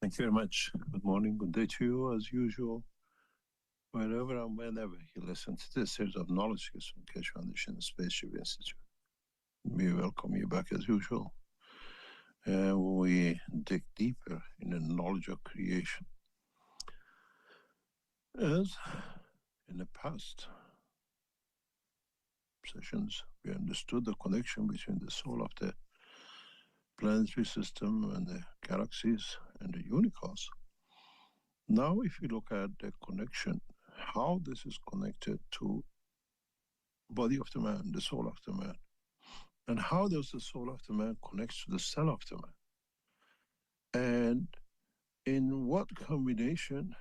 Thank you very much. Good morning, good day to you, as usual. Wherever and whenever you listen to this series of knowledge from Keshe Foundation Spaceship Institute, we welcome you back as usual. And we dig deeper in the knowledge of creation. As in the past sessions, we understood the connection between the soul of the planetary system and the galaxies and the universe. Now, if you look at the connection, how this is connected to body of the man, the soul of the man, and how does the soul of the man connect to the cell of the man, and in what combination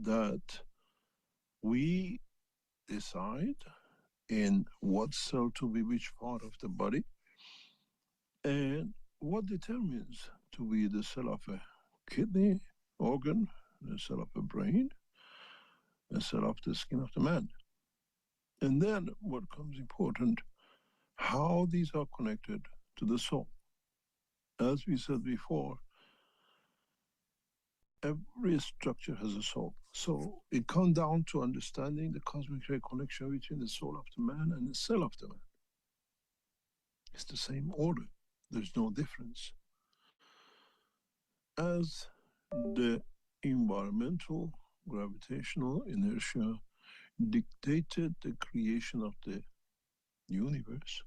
that we decide in what cell to be which part of the body, and what determines to be the cell of a kidney organ, the cell of a brain, the cell of the skin of the man. And then what comes important, how these are connected to the soul. As we said before, every structure has a soul. So it comes down to understanding the cosmic ray connection between the soul of the man and the cell of the man. It's the same order. There's no difference. As the environmental gravitational inertia dictated the creation of the universe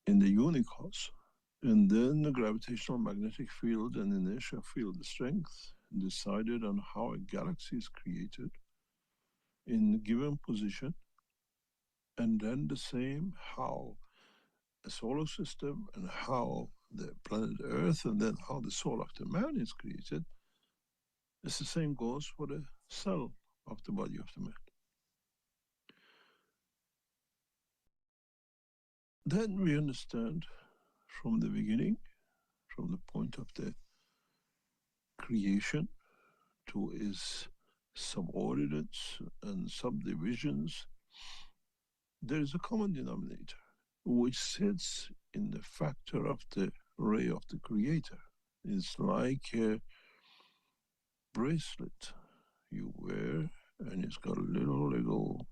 in the unicos, and then the gravitational magnetic field and inertia field strength decided on how a galaxy is created in a given position, and then the same how a solar system and how the planet Earth and then how the soul of the man is created. It's the same goes for the cell of the body of the man. Then we understand from the beginning, from the point of the creation to its subordinates and subdivisions, there is a common denominator which sits in the factor of the ray of the creator. It's like a bracelet you wear, and it's got little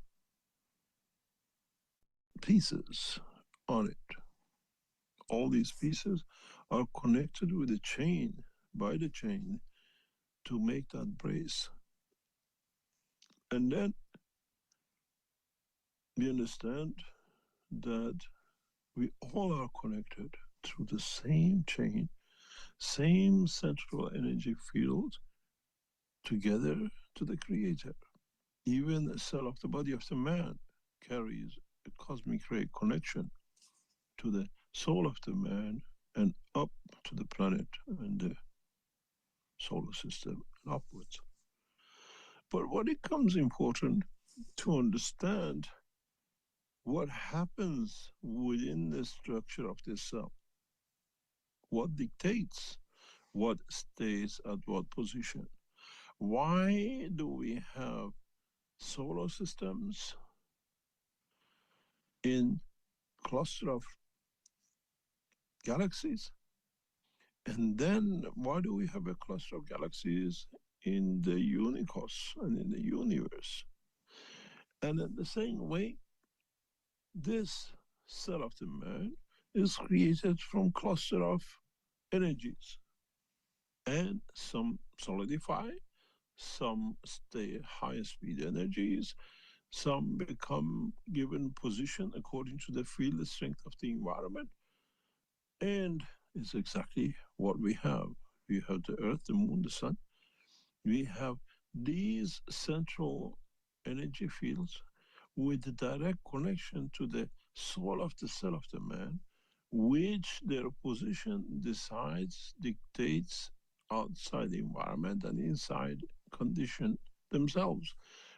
pieces on it. All these pieces are connected with a chain, by the chain, to make that brace. And then we understand that we all are connected through the same chain, same central energy field, together to the creator. Even a cell of the body of the man carries a cosmic ray connection to the soul of the man and up to the planet and the solar system and upwards. But what becomes important to understand what happens within the structure of this cell. What dictates what stays at what position? Why do we have solar systems in cluster of galaxies? And then why do we have a cluster of galaxies in the unicos and in the universe? And in the same way, this cell of the man is created from cluster of energies, and some solidify, some stay high speed energies, some become given position according to the field strength of the environment. And it's exactly what we have. We have the earth, the moon, the sun. We have these central energy fields with a direct connection to the soul of the cell of the man, which their position decides, dictates outside the environment and inside condition themselves,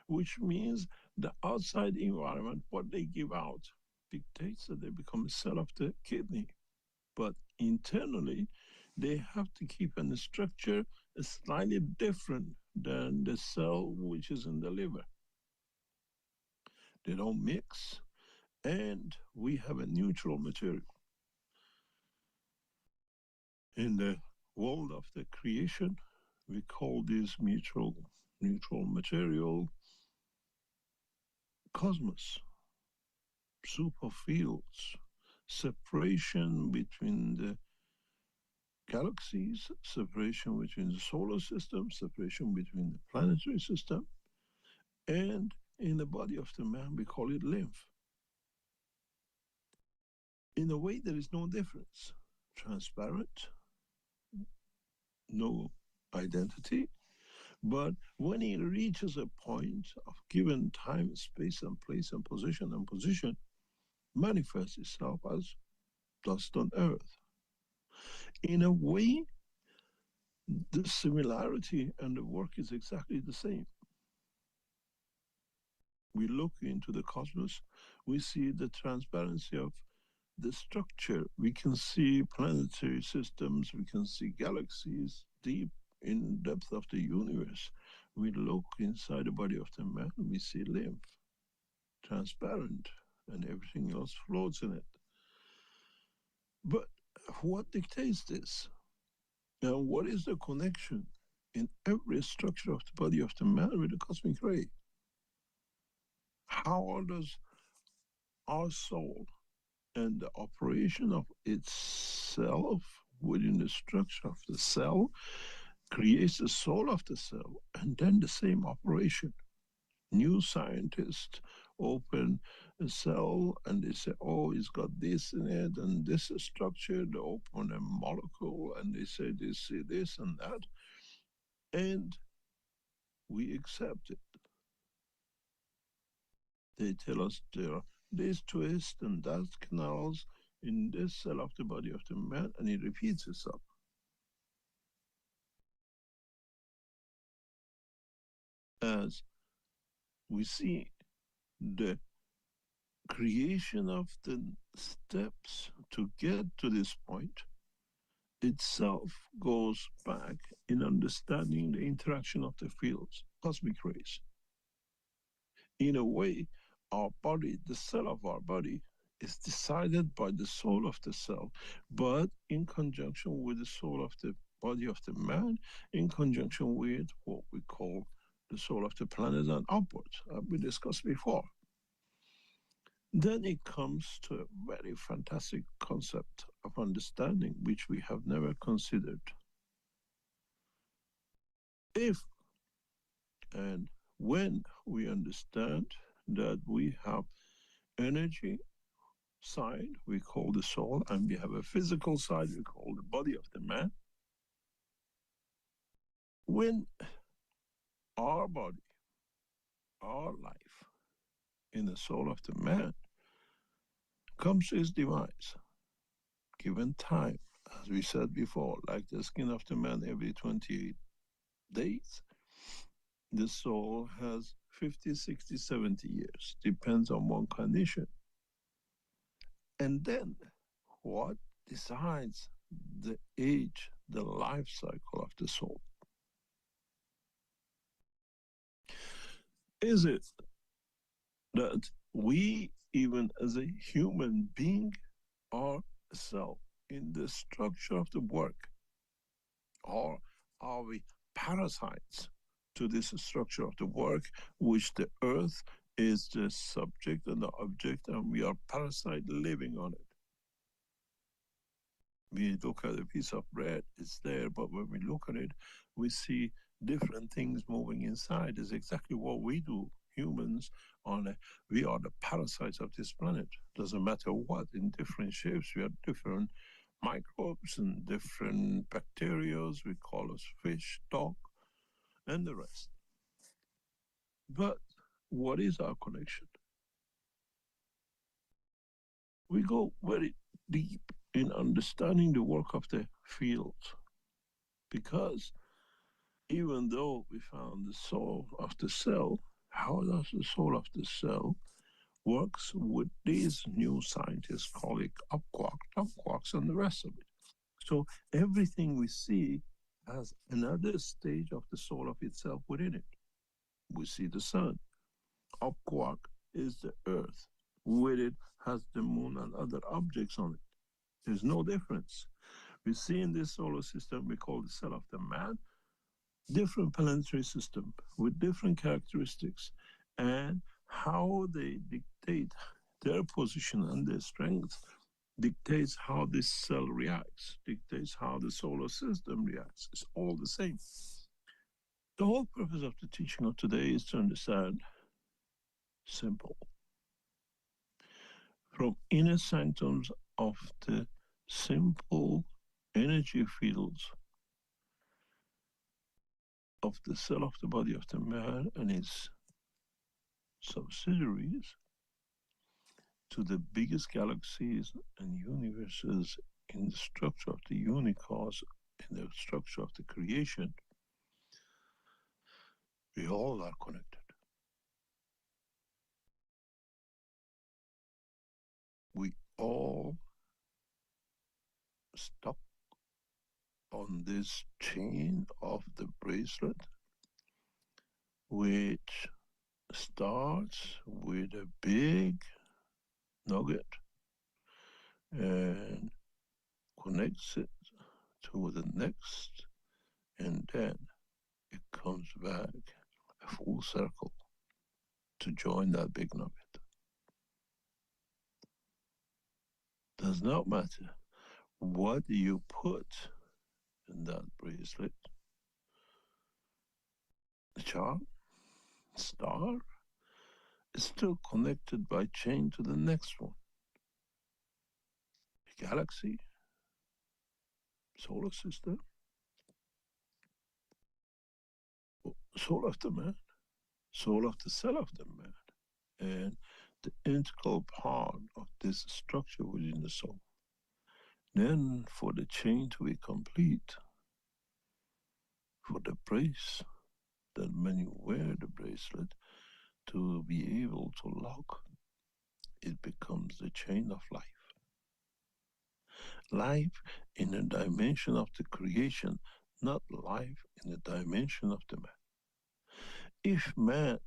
which means the outside environment, what they give out, dictates that they become a cell of the kidney. But internally, they have to keep a structure slightly different than the cell which is in the liver. They don't mix, and we have a neutral material. In the world of the creation, We call this neutral material cosmos, superfields, separation between the galaxies, separation between the solar system, separation between the planetary system, and in the body of the man, we call it lymph. In a way, there is no difference. Transparent, no identity. But when it reaches a point of given time, space, and place, and position, manifests itself as dust on earth. In a way, the similarity and the work is exactly the same. We look into the cosmos, we see the transparency of the structure. We can see planetary systems, we can see galaxies deep in depth of the universe. We look inside the body of the man, we see lymph, transparent, and everything else floats in it. But what dictates this? And what is the connection in every structure of the body of the man with the cosmic ray? How does our soul and the operation of itself within the structure of the cell creates the soul of the cell, and then the same operation? New scientists open a cell and they say, oh, it's got this in it and this is structured. They open a molecule and they say they see this and that, and we accept it. They tell us there are this twist and that canals in this cell of the body of the man, and it repeats itself. As we see the creation of the steps to get to this point itself goes back in understanding the interaction of the fields, cosmic rays. In a way, our body, the cell of our body, is decided by the soul of the cell, but in conjunction with the soul of the body of the man, in conjunction with what we call the soul of the planet and upwards, as we discussed before. Then it comes to a very fantastic concept of understanding, which we have never considered. If and when we understand that we have energy side, we call the soul, and we have a physical side, we call the body of the man, when our body, our life in the soul of the man comes to its demise, given time, as we said before, like the skin of the man every 28 days, the soul has 50, 60, 70 years, depends on one condition. And then what decides the age, the life cycle of the soul? Is it that we, even as a human being, are a cell in the structure of the work? Or are we parasites to this structure of the work, which the earth is the subject and the object, and we are parasite living on it? We look at a piece of bread, it's there, but when we look at it, we see different things moving inside. Is exactly what we do, humans. We are the parasites of this planet. Doesn't matter what, in different shapes, we have different microbes and different bacteria. We call us fish, dog, and the rest. But what is our connection? We go very deep in understanding the work of the field, because even though we found the soul of the cell, how does the soul of the cell works with these new scientists call it up quarks, and the rest of it? So everything we see has another stage of the soul of itself within it. We see the sun. Up quark is the earth. With it has the moon and other objects on it. There's no difference. We see in this solar system, we call the cell of the man, different planetary system with different characteristics, and how they dictate their position and their strength dictates how this cell reacts, dictates how the solar system reacts. It's all the same. The whole purpose of the teaching of today is to understand simple. From inner sanctums of the simple energy fields of the cell of the body of the man and its subsidiaries to the biggest galaxies and universes in the structure of the universe, in the structure of the creation, we all are connected. We all stuck on this chain of the bracelet, which starts with a big nugget and connects it to the next, and then it comes back a full circle to join that big nugget. Does not matter what you put in that bracelet, the charm, star, is still connected by chain to the next one. The galaxy, solar system, soul of the man, soul of the cell of the man, and the integral part of this structure within the soul. Then for the chain to be complete, for the brace, that when you wear the bracelet, to be able to lock, it becomes the chain of life. Life in the dimension of the creation, not life in the dimension of the man. If man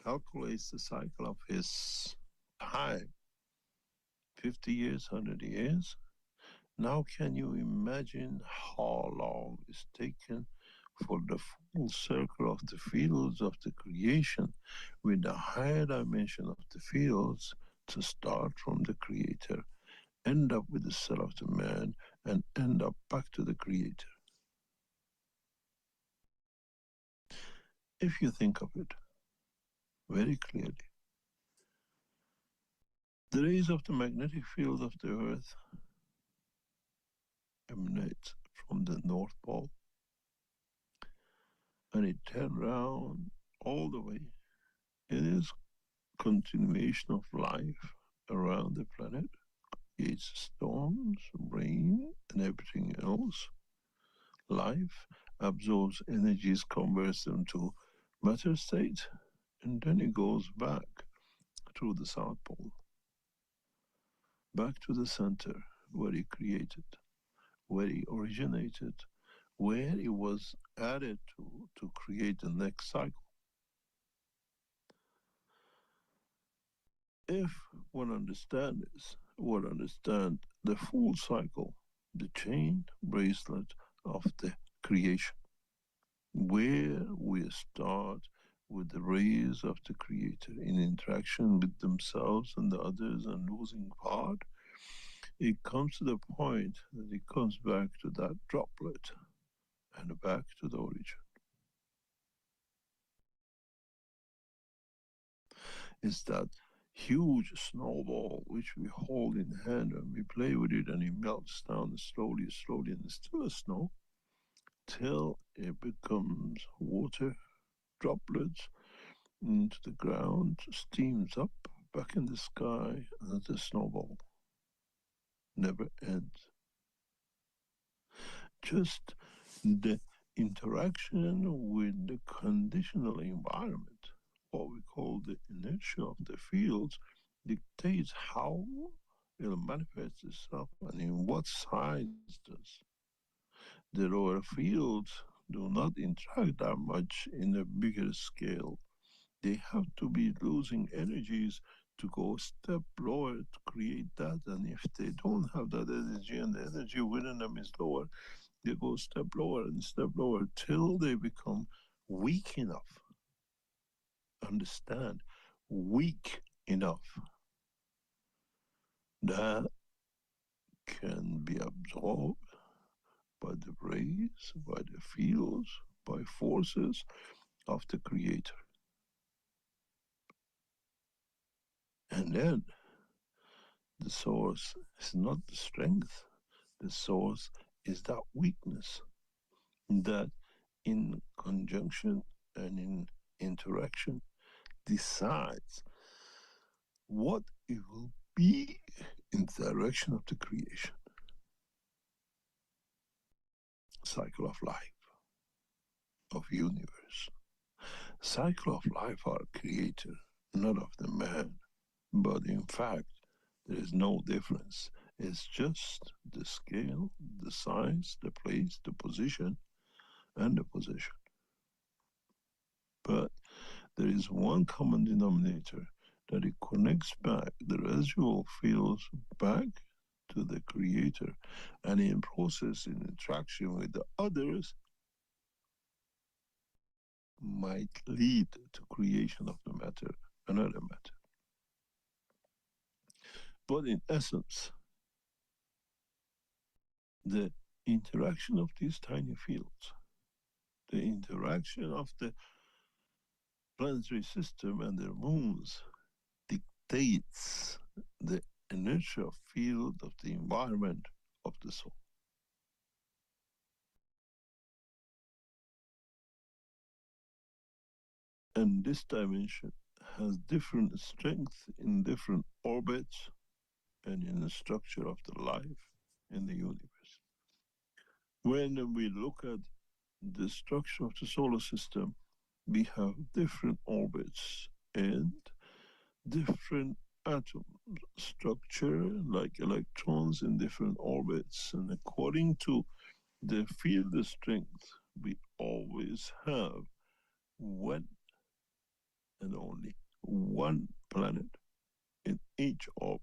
calculates the cycle of his time, 50 years, 100 years, now can you imagine how long it's taken for the full circle of the fields of the creation with the higher dimension of the fields to start from the creator, end up with the cell of the man, and end up back to the creator? If you think of it very clearly, the rays of the magnetic field of the earth emanate from the North Pole, and it turns around all the way. It is continuation of life around the planet, creates storms, rain, and everything else. Life absorbs energies, converts them to matter state, and then it goes back through the South Pole, back to the center where it created, where it originated, where it was added to create the next cycle. If one understands this, one understands the full cycle, the chain bracelet of the creation, where we start with the rays of the creator in interaction with themselves and the others and losing part, it comes to the point that it comes back to that droplet and back to the origin. It's that huge snowball which we hold in hand and we play with it, and it melts down slowly, slowly, and it's still a snow till it becomes water droplets into the ground, steams up, back in the sky, and the snowball never ends. Just the interaction with the conditional environment, what we call the inertia of the fields, dictates how it'll manifest itself and in what size does. The lower fields do not interact that much in a bigger scale. They have to be losing energies to go a step lower to create that. And if they don't have that energy and the energy within them is lower, They go step lower and step lower till they become weak enough. Understand, weak enough that can be absorbed by the rays, by the fields, by forces of the Creator. And then the source is not the strength, the source is that weakness that in conjunction and in interaction decides what it will be in the direction of the creation. Cycle of life, of universe. Cycle of life our creator, not of the man. But in fact, there is no difference. It's just the scale, the size, the place, the position, and the position. But there is one common denominator, that it connects back the residual fields back to the creator, and in process, in interaction with the others, might lead to creation of the matter, another matter. But in essence, the interaction of these tiny fields, the interaction of the planetary system and their moons dictates the inertial field of the environment of the soul. And this dimension has different strength in different orbits and in the structure of the life in the universe. When we look at the structure of the solar system, we have different orbits and different atom structure, like electrons in different orbits. And according to the field strength, we always have one and only one planet in each orbit,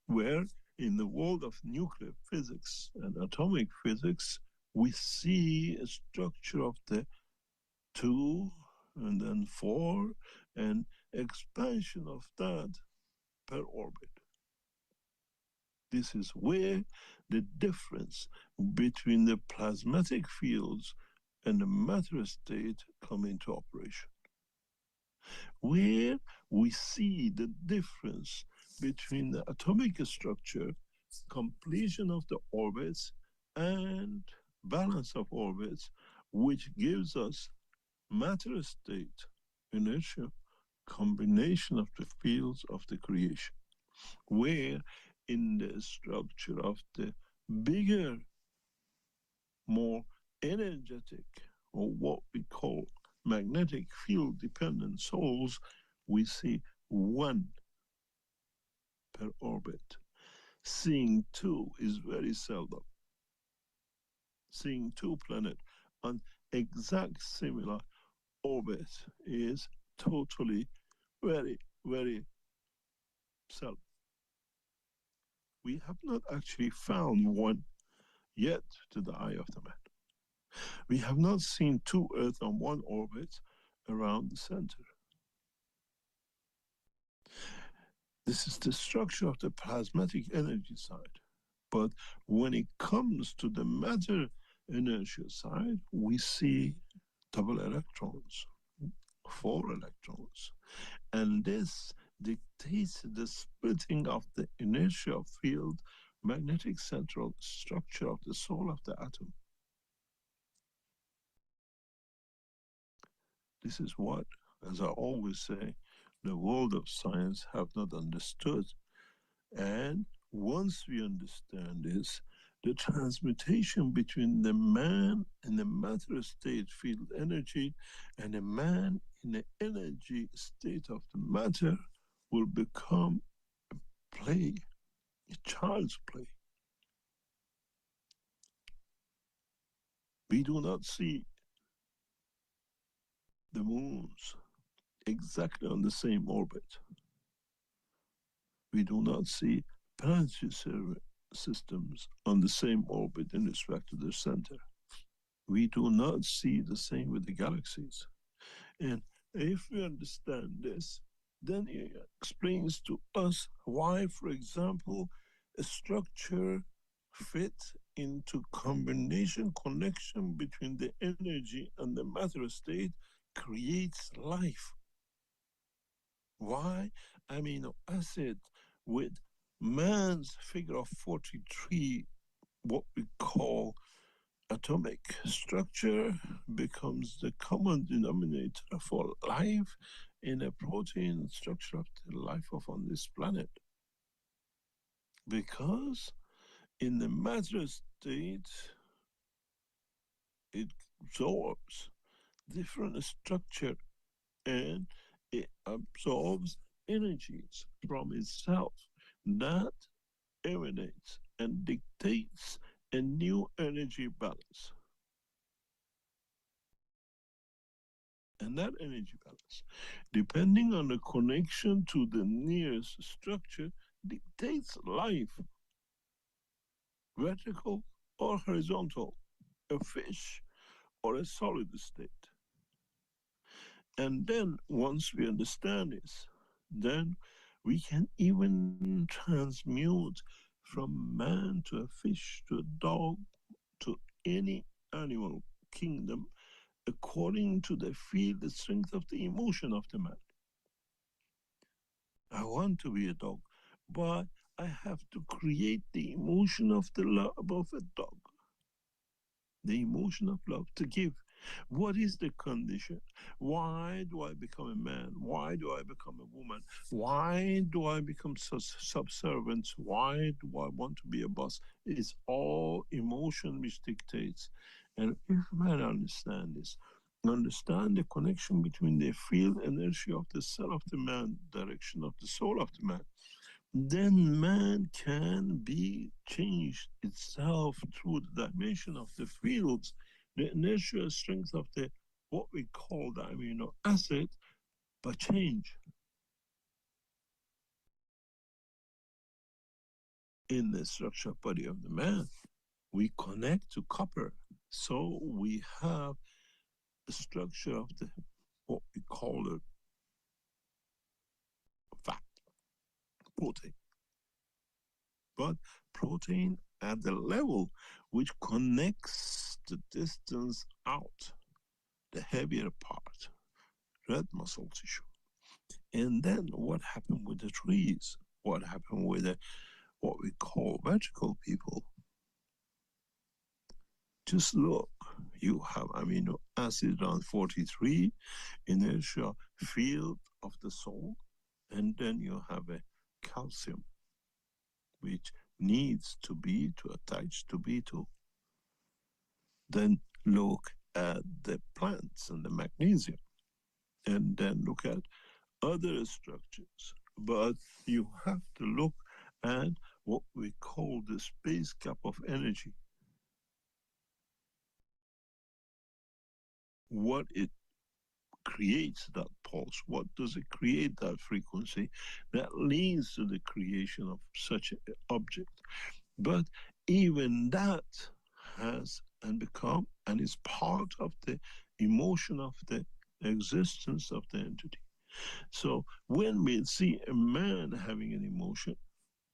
where in the world of nuclear physics and atomic physics, we see a structure of the 2 and then 4 and expansion of that per orbit. This is where the difference between the plasmatic fields and the matter state come into operation, where we see the difference between the atomic structure, completion of the orbits, and balance of orbits, which gives us matter state inertia, combination of the fields of the creation, where in the structure of the bigger, more energetic, or what we call magnetic field dependent souls, we see one per orbit. Seeing two is very seldom. Seeing two planets on exact similar orbit is totally very, very seldom. We have not actually found one yet to the eye of the man. We have not seen two Earths on one orbit around the center. This is the structure of the plasmatic energy side. But when it comes to the matter inertia side, we see double electrons, 4 electrons. And this dictates the splitting of the inertial field, magnetic central structure of the soul of the atom. This is what, as I always say, the world of science have not understood. And once we understand this, the transmutation between the man in the matter state field energy and the man in the energy state of the matter will become a play, a child's play. We do not see the moons exactly on the same orbit. We do not see planetary systems on the same orbit in respect to their center. We do not see the same with the galaxies. And if we understand this, then it explains to us why, for example, a structure fits into combination connection between the energy and the matter state creates life. Why amino acid with man's figure of 43, what we call atomic structure, becomes the common denominator for life in a protein structure of the life of on this planet. Because in the matter state, it absorbs different structure and it absorbs energies from itself that emanates and dictates a new energy balance. And that energy balance, depending on the connection to the nearest structure, dictates life, vertical or horizontal, a fish or a solid state. And then once we understand this, then we can even transmute from man to a fish to a dog to any animal kingdom according to the field, the strength of the emotion of the man. I want to be a dog, but I have to create the emotion of the love of a dog, the emotion of love to give. What is the condition? Why do I become a man? Why do I become a woman? Why do I become subservient? Why do I want to be a boss? It's all emotion which dictates. And if man understand this, understand the connection between the field energy of the cell of the man, direction of the soul of the man, then man can be changed itself through the dimension of the fields, the inertial strength of the what we call the amino acid, but change in the structure body of the man. We connect to copper, so we have the structure of the what we call the fat protein, but protein at the level which connects the distance out, the heavier part, red muscle tissue. And then what happened with the trees? What happened with the, what we call vertical people? Just look, you have amino acid on 43, inertia field of the soul, and then you have a calcium, which needs to be to attach to B2. Then look at the plants and the magnesium, and then look at other structures. But you have to look at what we call the space gap of energy. What it creates that pulse, what does it create that frequency that leads to the creation of such an object. But even that has and become and is part of the emotion of the existence of the entity. So when we see a man having an emotion,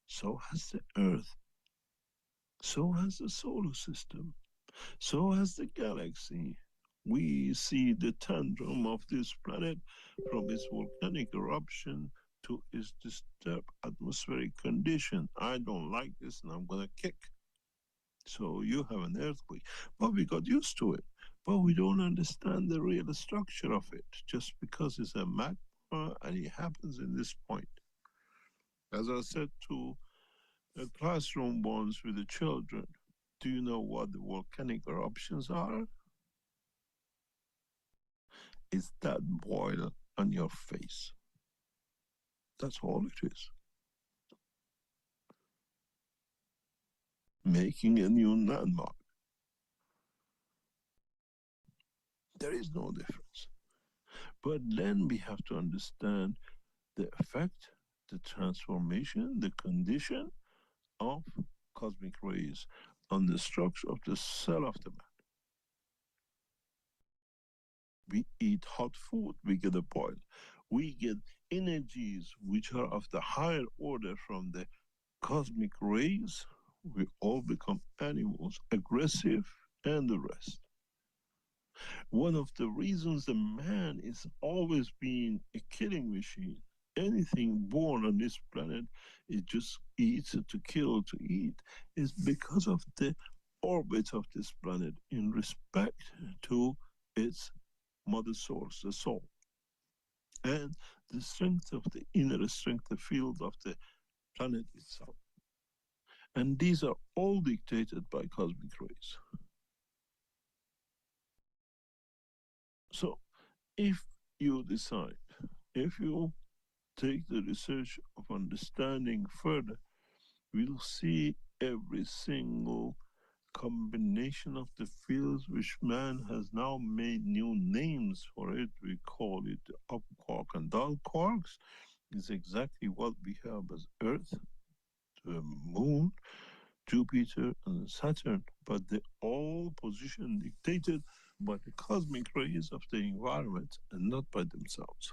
so has the earth, so has the solar system, so has the galaxy. We see the tantrum of this planet from its volcanic eruption to its disturbed atmospheric condition. I don't like this and I'm going to kick. So you have an earthquake. But we got used to it. But we don't understand the real structure of it just because it's a magma and it happens in this point. As I said to a classroom once with the children, do you know what the volcanic eruptions are? It's that boil on your face. That's all it is. Making a new landmark. There is no difference. But then we have to understand the effect, the transformation, the condition of cosmic rays on the structure of the cell of the man. We eat hot food, we get a boil. We get energies which are of the higher order from the cosmic rays. We all become animals, aggressive, and the rest. One of the reasons the man is always being a killing machine. Anything born on this planet, it just eats to kill, to eat, is because of the orbit of this planet in respect to its mother source, the soul, and the strength of the inner strength, the field of the planet itself. And these are all dictated by cosmic rays. So if you decide, if you take the research of understanding further, we'll see every single combination of the fields which man has now made new names for it. We call it up quark and down quarks. Is exactly what we have as Earth, the Moon, Jupiter, and Saturn, but they all position dictated by the cosmic rays of the environment and not by themselves.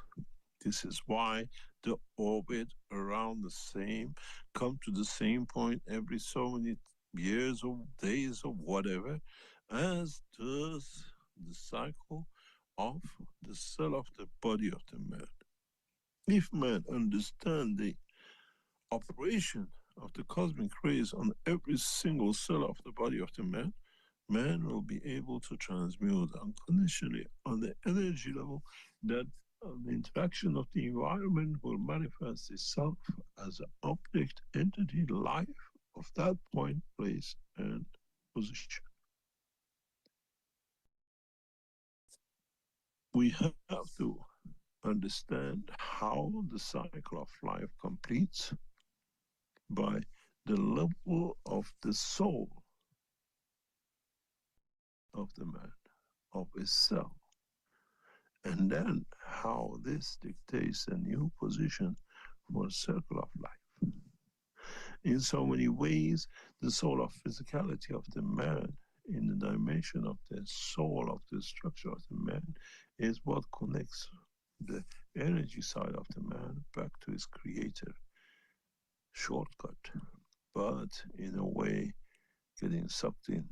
This is why the orbit around the same come to the same point every so many years or days or whatever, as does the cycle of the cell of the body of the man. If man understand the operation of the cosmic rays on every single cell of the body of the man, man will be able to transmute unconditionally on the energy level that the interaction of the environment will manifest itself as an object, entity, life of that point, place, and position. We have to understand how the cycle of life completes by the level of the soul of the man, of his self. And then how this dictates a new position for a circle of life. In so many ways, the soul of physicality of the man in the dimension of the soul of the structure of the man is what connects the energy side of the man back to his creator. Shortcut, but in a way getting sucked in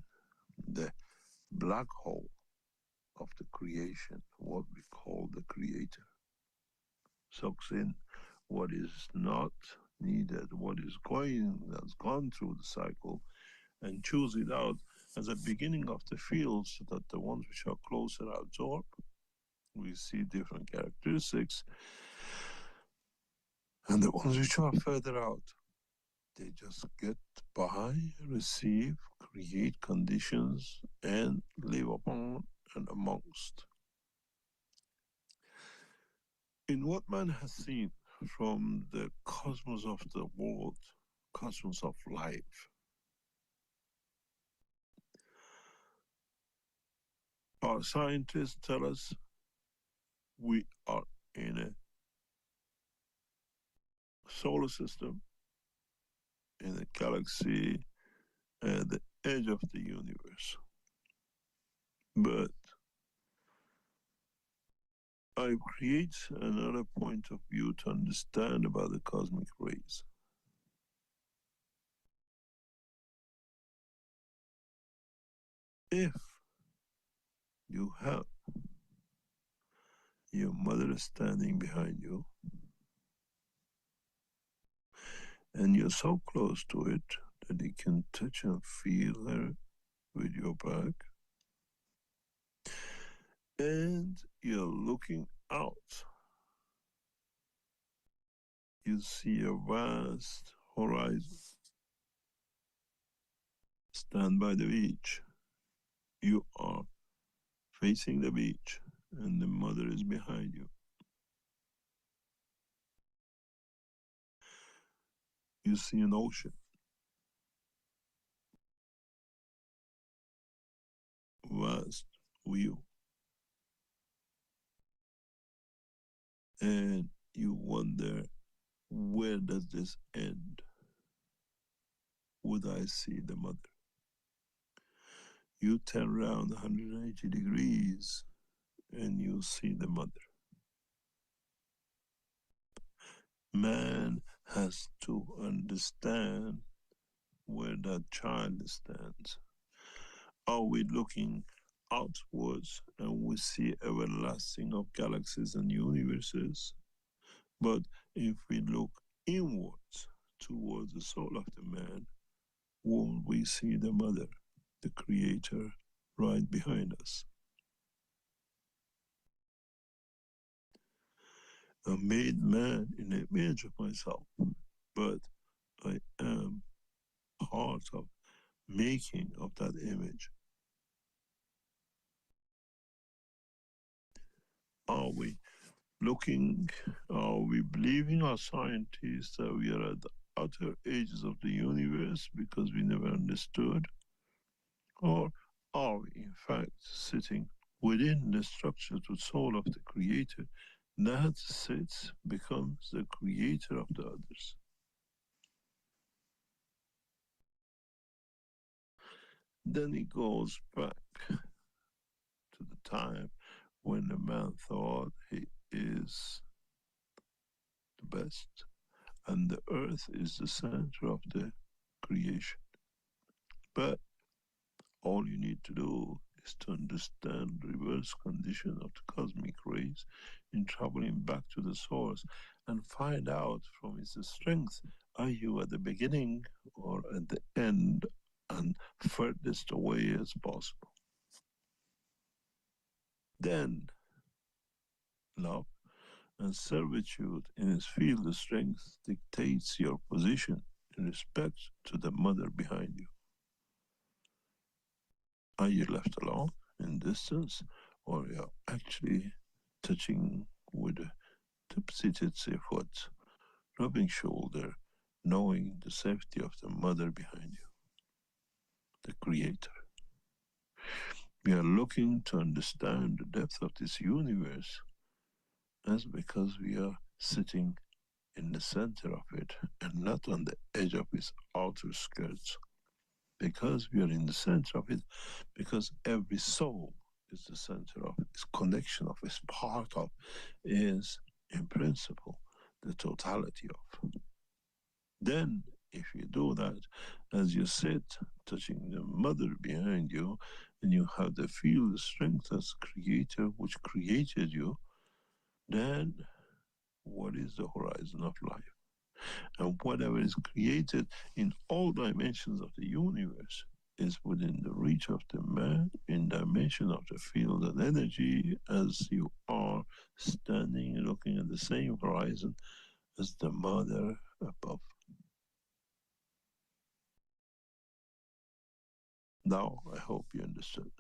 the black hole of the creation, what we call the creator. Sucks in what is not needed, what is going, that's gone through the cycle, and choose it out as a beginning of the field so that the ones which are closer absorb. We see different characteristics, and the ones which are further out, they just get by, receive, create conditions, and live upon and amongst. In what man has seen from the cosmos of the world, cosmos of life, our scientists tell us we are in a solar system, in a galaxy, at the edge of the universe. But I create another point of view to understand about the cosmic rays. If you have your mother standing behind you, and you're so close to it that you can touch and feel her with your back, and you're looking out, you see a vast horizon. Stand by the beach. You are facing the beach, and the mother is behind you. You see an ocean. Vast view. And you wonder, where does this end? would I see the mother? You turn around 180 degrees and you see the mother. Man has to understand where that child stands. Are we looking outwards and we see everlasting of galaxies and universes? But if we look inwards towards the soul of the man, will we see the mother, the creator, right behind us? I made man in the image of myself, but I am part of making of that image. Are we looking, are we believing our scientists that we are at the outer edges of the universe because we never understood? Or are we in fact sitting within the structure to soul of the creator that sits, becomes the creator of the others? Then it goes back to the time when the man thought he is the best, and the earth is the center of the creation. But all you need to do is to understand the reverse condition of the cosmic rays in traveling back to the source and find out from its strength, are you at the beginning or at the end and furthest away as possible? Then love and servitude in its field of strength dictates your position in respect to the mother behind you. Are you left alone in distance, or you're actually touching with a tipsy foot, rubbing shoulder, knowing the safety of the mother behind you, the creator? We are looking to understand the depth of this universe as because we are sitting in the center of it and not on the edge of its outer skirts. Because we are in the center of it, because every soul is the center of its connection of, its part of, is in principle the totality of. Then, if you do that, as you sit, touching the mother behind you, and you have the field strength as creator which created you, then what is the horizon of life? And whatever is created in all dimensions of the universe is within the reach of the man in dimension of the field and energy, as you are standing looking at the same horizon as the mother above. Now I hope you understood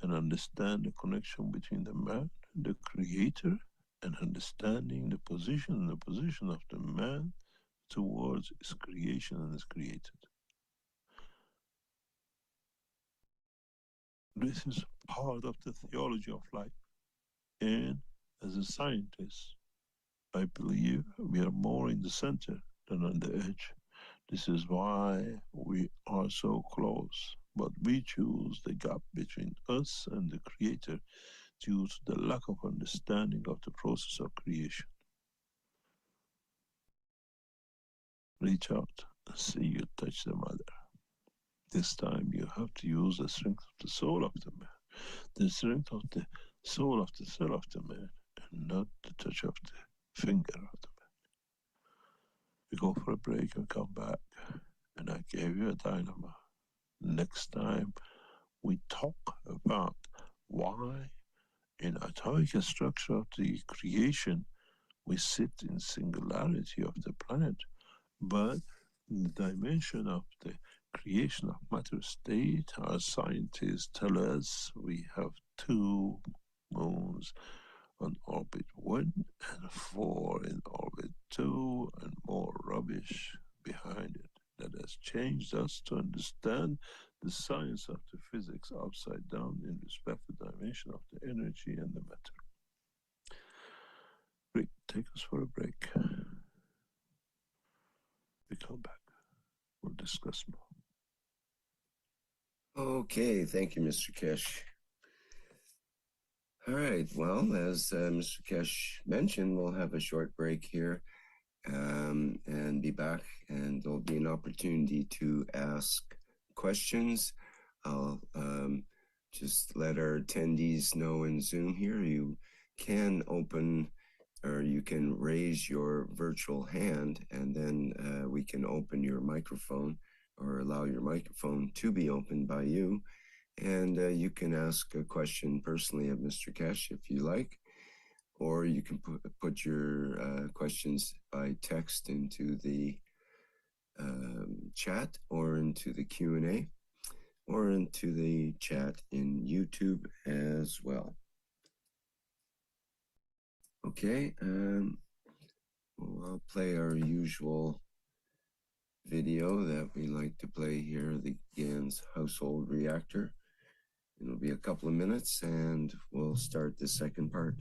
and understand the connection between the man, the creator, and understanding the position of the man towards its creation and its created. This is part of the theology of life. And as a scientist, I believe we are more in the center than on the edge. This is why we are so close, but we choose the gap between us and the Creator due to the lack of understanding of the process of creation. Reach out and see you touch the mother. This time you have to use the strength of the soul of the man, the strength of the soul of the cell of the man, and not the touch of the finger of the man. We go for a break and come back, and I gave you a dynamo. Next time we talk about why in atomic structure of the creation we sit in singularity of the planet, but in the dimension of the creation of matter state, our scientists tell us we have 2 moons on orbit 1 and 4 in orbit 2 and more rubbish behind it. That has changed us to understand the science of the physics upside down in respect to the dimension of the energy and the matter. Rick, take us for a break. We come back. we'll discuss more. Okay, thank you, Mr. Kesh. All right, well, as Mr. Kesh mentioned, we'll have a short break here and be back, and there'll be an opportunity to ask questions. I'll just let our attendees know in Zoom here, you can open or you can raise your virtual hand, and then we can open your microphone or allow your microphone to be opened by you. And you can ask a question personally of Mr. Kesh if you like, or you can put your questions by text into the chat or into the Q&A or into the chat in YouTube as well. Okay, I'll play our usual video that we like to play here, the GAN's household reactor. It'll be a couple of minutes and we'll start the second part.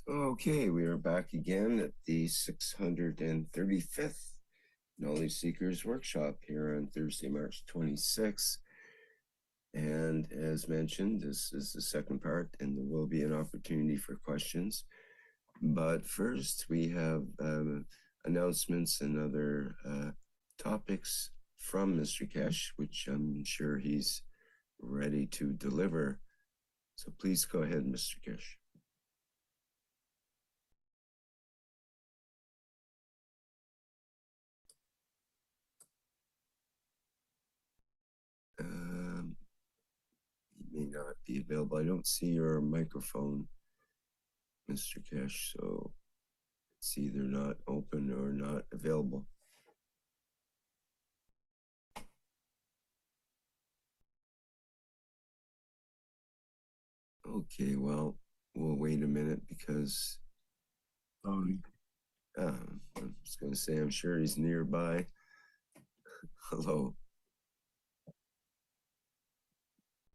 Okay, we are back again at the 635th Knowledge Seekers Workshop here on Thursday, March 26th. And as mentioned, this is the second part, and there will be an opportunity for questions. But first, we have announcements and other topics from Mr. Kesh, which I'm sure he's ready to deliver. So please go ahead, Mr. Kesh. He may not be available. I don't see your microphone, Mr. Kesh, so it's either not open or not available. Okay, well, we'll wait a minute because I'm just going to say I'm sure he's nearby. Hello.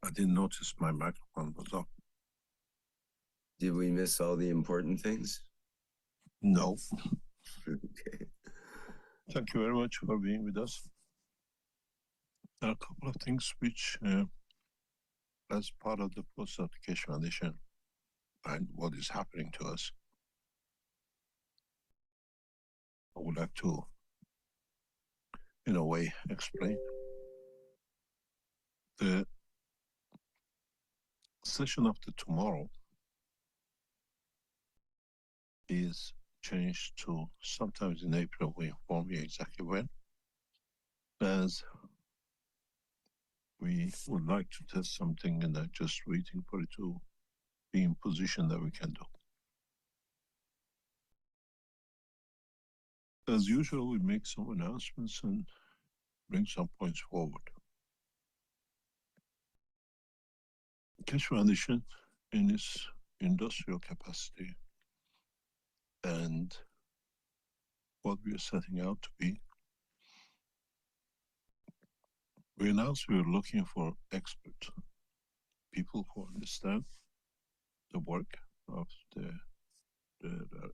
I didn't notice my microphone was up. Did we miss all the important things? No. Okay. Thank you very much for being with us. There are a couple of things which, as part of the post-certification foundation and what is happening to us, I would like to, in a way, explain. The session of the tomorrow is changed to sometimes in April. We inform you exactly when, as we would like to test something and are just waiting for it to be in position that we can do. As usual, we make some announcements and bring some points forward. Keshe Foundation, in its industrial capacity and what we are setting out to be, we announced we are looking for experts, people who understand the work of the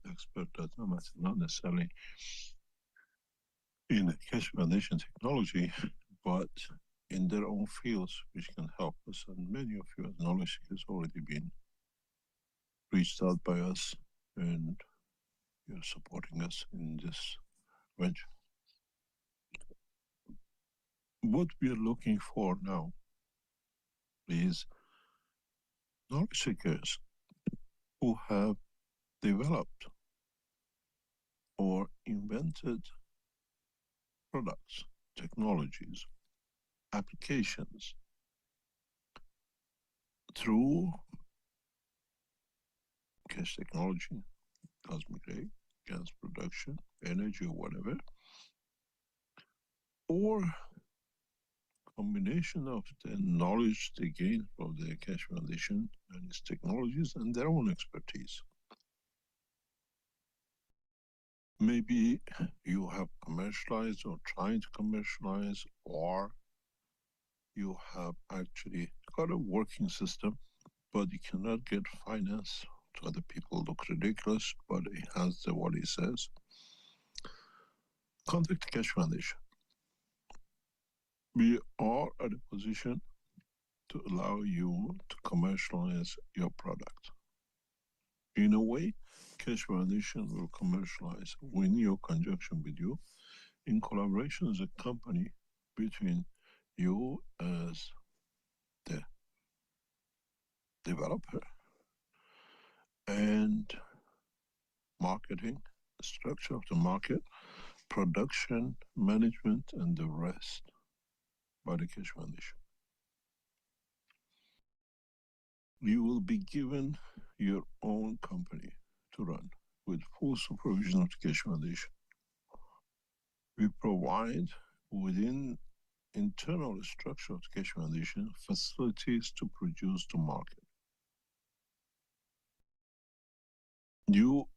expert does not matter, not necessarily in Keshe Foundation technology, but in their own fields, which can help us. And many of your knowledge has already been reached out by us, and you're supporting us in this venture. What we are looking for now is knowledge seekers who have developed or invented products, technologies, applications through gas technology, cosmic ray, gas production, energy, or whatever, or combination of the knowledge they gain from the Keshe Foundation and its technologies and their own expertise. Maybe you have commercialized or trying to commercialize, or you have actually got a working system, but you cannot get finance. To other people look ridiculous, but it has what it says. Contact the Keshe Foundation. We are at a position to allow you to commercialize your product. In a way, Keshe Foundation will commercialize in your conjunction with you, in collaboration as a company between you as the developer and marketing, structure of the market, production, management, and the rest by the Keshe Foundation. You will be given your own company to run with full supervision of the Keshe Foundation. We provide within internal structure of the Keshe Foundation facilities to produce to market. You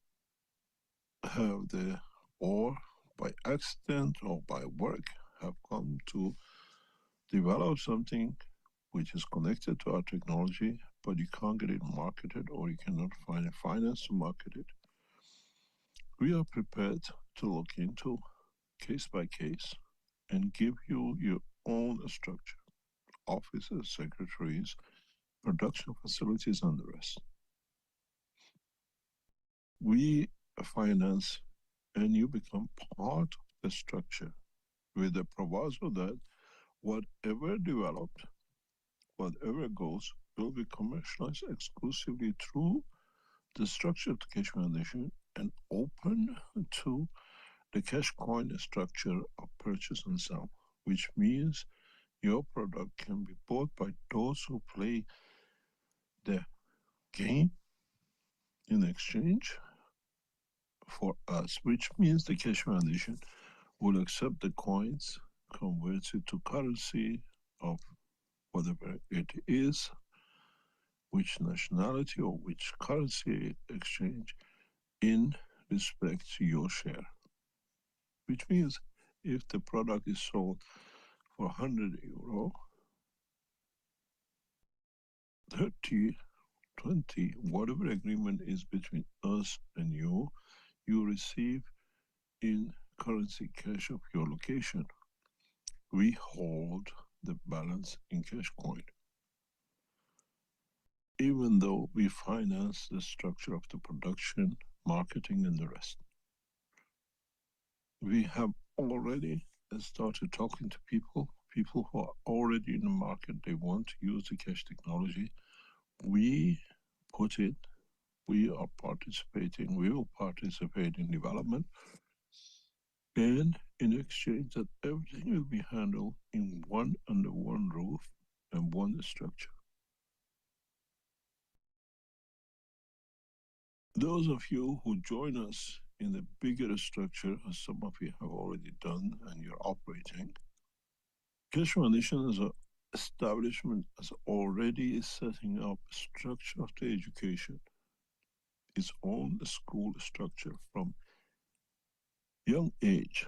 have the, or by accident or by work, have come to develop something which is connected to our technology, but you can't get it marketed or you cannot find a finance to market it. We are prepared to look into case by case and give you your own structure, offices, secretaries, production facilities, and the rest. We finance and you become part of the structure with the proviso that whatever developed, whatever goes, will be commercialized exclusively through the structure of the Keshe Foundation and open to the cash coin structure of purchase and sell, which means your product can be bought by those who play the game in exchange for us, which means the Keshe Foundation will accept the coins, convert it to currency of whatever it is, which nationality or which currency exchange in respect to your share. Which means if the product is sold for €100, 30, 20, whatever agreement is between us and you receive in currency cash of your location. We hold the balance in cash coin. Even though we finance the structure of the production, marketing, and the rest. We have already started talking to people who are already in the market. They want to use the cash technology. We put it, we are participating, we will participate in development. And in exchange that everything will be handled in under one roof and one structure. Those of you who join us in the bigger structure, as some of you have already done and you're operating, Cash Foundation as an establishment is already setting up a structure of the education, its own school structure from young age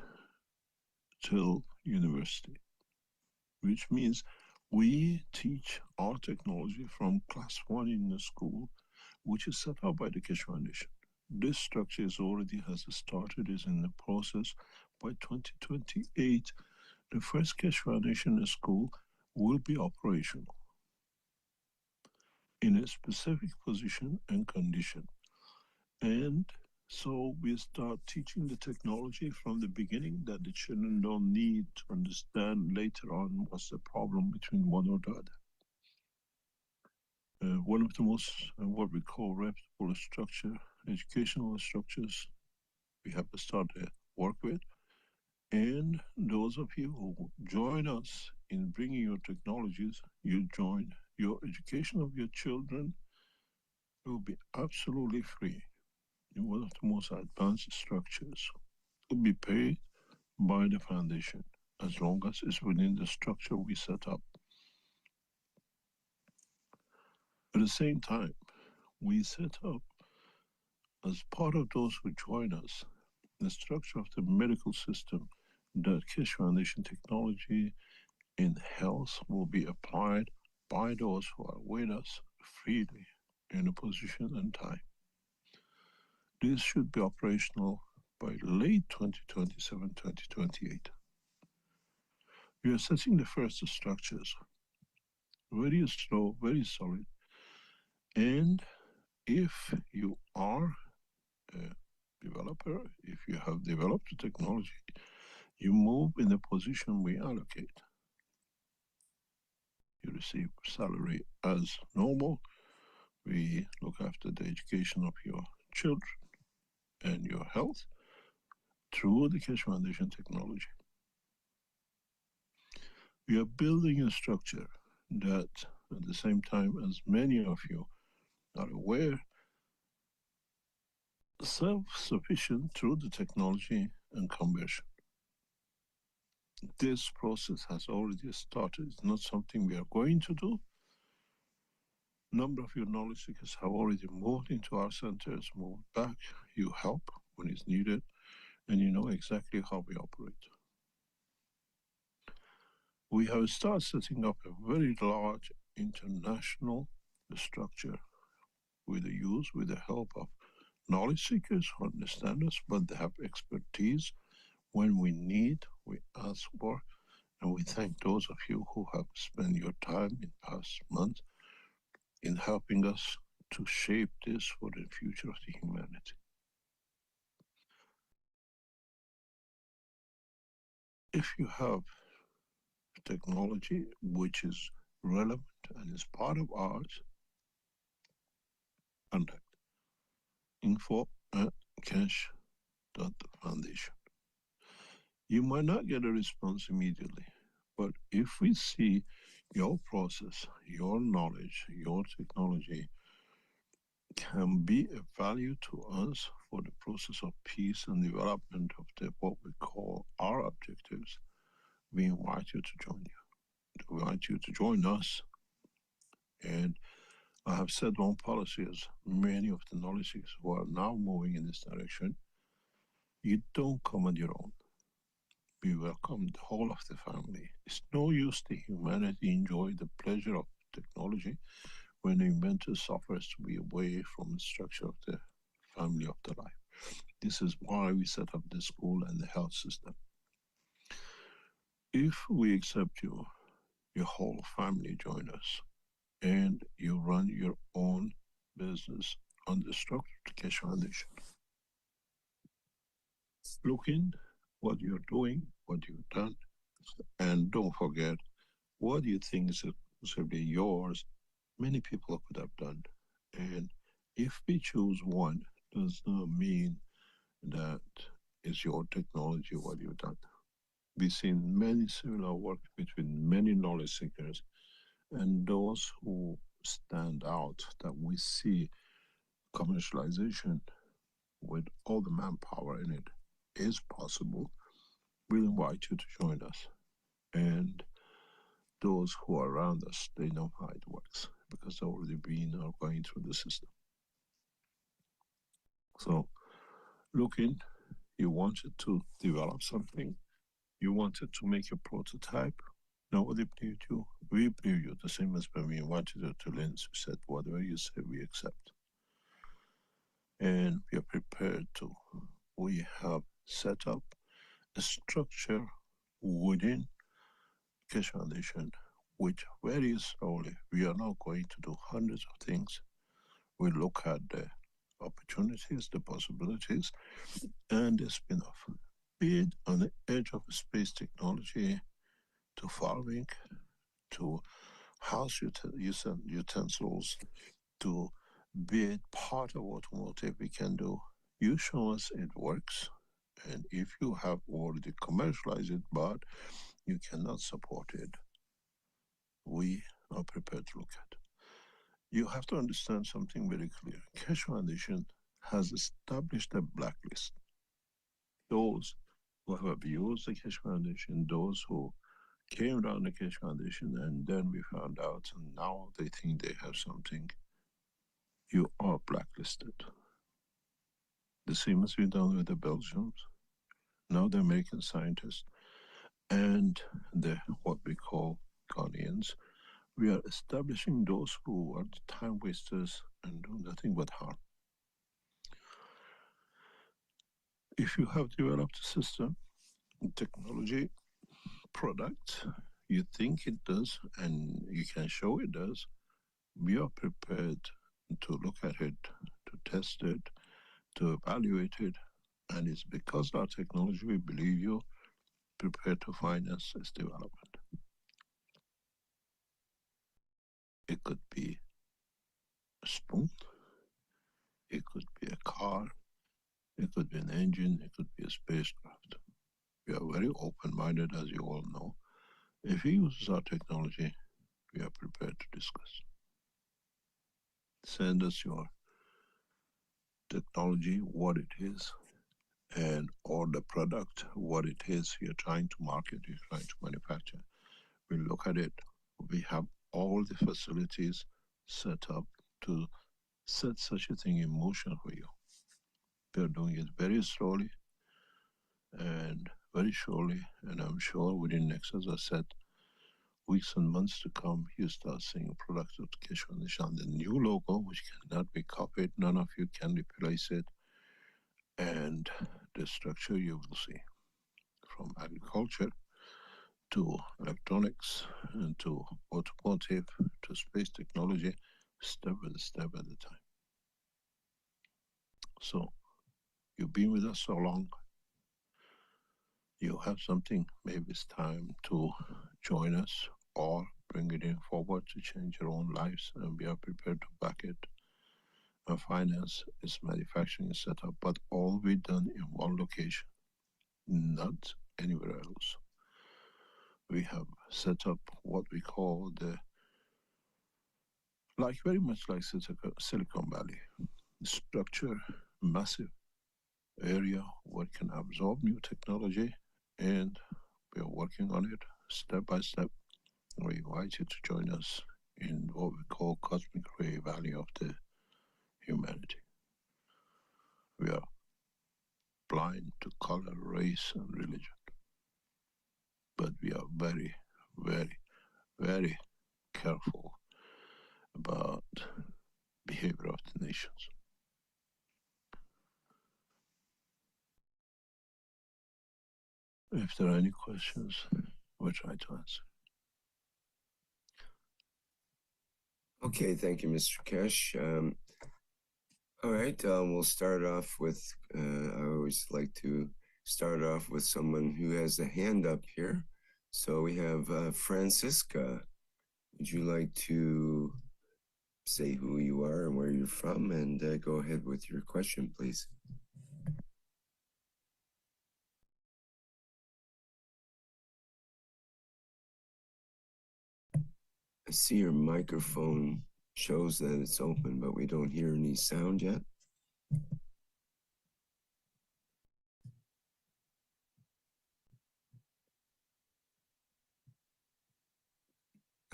till university, which means we teach our technology from class 1 in the school, which is set up by the Cash Foundation. This structure is already has started, is in the process. By 2028, the first Cash Foundation school will be operational in a specific position and condition. And so we start teaching the technology from the beginning that the children don't need to understand later on what's the problem between one or the other. One of the most, what we call reputable structure, educational structures we have to start to work with. And those of you who join us in bringing your technologies, you join your education of your children will be absolutely free in one of the most advanced structures. It will be paid by the foundation as long as it's within the structure we set up. At the same time, we set up, as part of those who join us, the structure of the medical system that Cash Foundation technology in health will be applied by those who are with us freely in a position and time. This should be operational by late 2027, 2028. We are setting the first structures, very slow, very solid. And if you are a developer, if you have developed the technology, you move in the position we allocate. You receive salary as normal. We look after the education of your children and your health through the Cash Foundation technology. We are building a structure that, at the same time as many of you are aware, self-sufficient through the technology and conversion. This process has already started. It's not something we are going to do. A number of your knowledge seekers have already moved into our centers, moved back. You help when it's needed, and you know exactly how we operate. We have started setting up a very large international structure with the help of knowledge seekers who understand us, but they have expertise. When we need, we ask for, and we thank those of you who have spent your time in past months in helping us to shape this for the future of the humanity. If you have technology which is relevant and is part of ours, contact info@cash.foundation. You might not get a response immediately, but if we see your process, your knowledge, your technology can be a value to us for the process of peace and development of what we call our objectives, we invite you to join you. We invite you to join us. And I have set one policy, as many of the knowledge seekers who are now moving in this direction. You don't come on your own. We welcome the whole of the family. It's no use to humanity enjoy the pleasure of technology when the inventor suffers to be away from the structure of the family of the life. This is why we set up the school and the health system. If we accept you, your whole family join us, and you run your own business on the structured cash foundation. Look in what you're doing, what you've done, and don't forget what you think is exclusively yours. Many people could have done. And if we choose one, does not mean that it's your technology, what you've done. We've seen many similar work between many knowledge seekers, and those who stand out that we see commercialization with all the manpower in it is possible. We'll invite you to join us. And those who are around us, they know how it works because they've already been or going through the system. So look in, you wanted to develop something, you wanted to make a prototype. Nobody believed you. We believe you, the same as when we invited you to Linz. We said, whatever you say, we accept. And we are prepared to. We have set up a structure within Cash Foundation, which very slowly, we are now going to do hundreds of things. We look at the opportunities, the possibilities, and the spin-off. Be it on the edge of space technology, to farming, to house utensils, to be it part of automotive we can do. You show us it works, and if you have already commercialized it, but you cannot support it, we are prepared to look at. You have to understand something very clear. Cash Foundation has established a blacklist. Those who have abused the Cash Foundation, those who came around the Cash Foundation, and then we found out, and now they think they have something, you are blacklisted. The same as we've done with the Belgians, now the American scientists, and the what we call Ghanaians. We are establishing those who are the time wasters and do nothing but harm. If you have developed a system, technology, product, you think it does, and you can show it does, we are prepared to look at it, to test it, to evaluate it, and it's because of our technology we believe you, prepared to finance its development. It could be a spoon, it could be a car, it could be an engine, it could be a spacecraft. We are very open-minded, as you all know. If he uses our technology, we are prepared to discuss. Send us your technology, what it is, and or the product, what it is you're trying to market, you're trying to manufacture. We look at it. We have all the facilities set up to set such a thing in motion for you. We are doing it very slowly and very surely, and I'm sure within next, as I said, weeks and months to come, you start seeing products of Cash Foundation, the new logo, which cannot be copied. None of you can replace it. And the structure you will see from agriculture to electronics and to automotive to space technology, step by step at a time. So you've been with us so long, you have something, maybe it's time to join us or bring it in forward to change your own lives, and we are prepared to back it. And finance is manufacturing setup, but all be done in one location, not anywhere else. We have set up what we call very much like Silicon Valley, structure, massive area where it can absorb new technology, and we are working on it step by step. We invite you to join us in what we call cosmic ray valley of the humanity. We are blind to color, race, and religion, but we are very, very, very careful about behavior of the nations. If there are any questions, we'll try to answer. Okay, thank you, Mr. Kesh. All right, we'll start off with, I always like to start off with someone who has a hand up here. So we have Francisca. Would you like to say who you are and where you're from, and go ahead with your question, please? I see your microphone shows that it's open, but we don't hear any sound yet.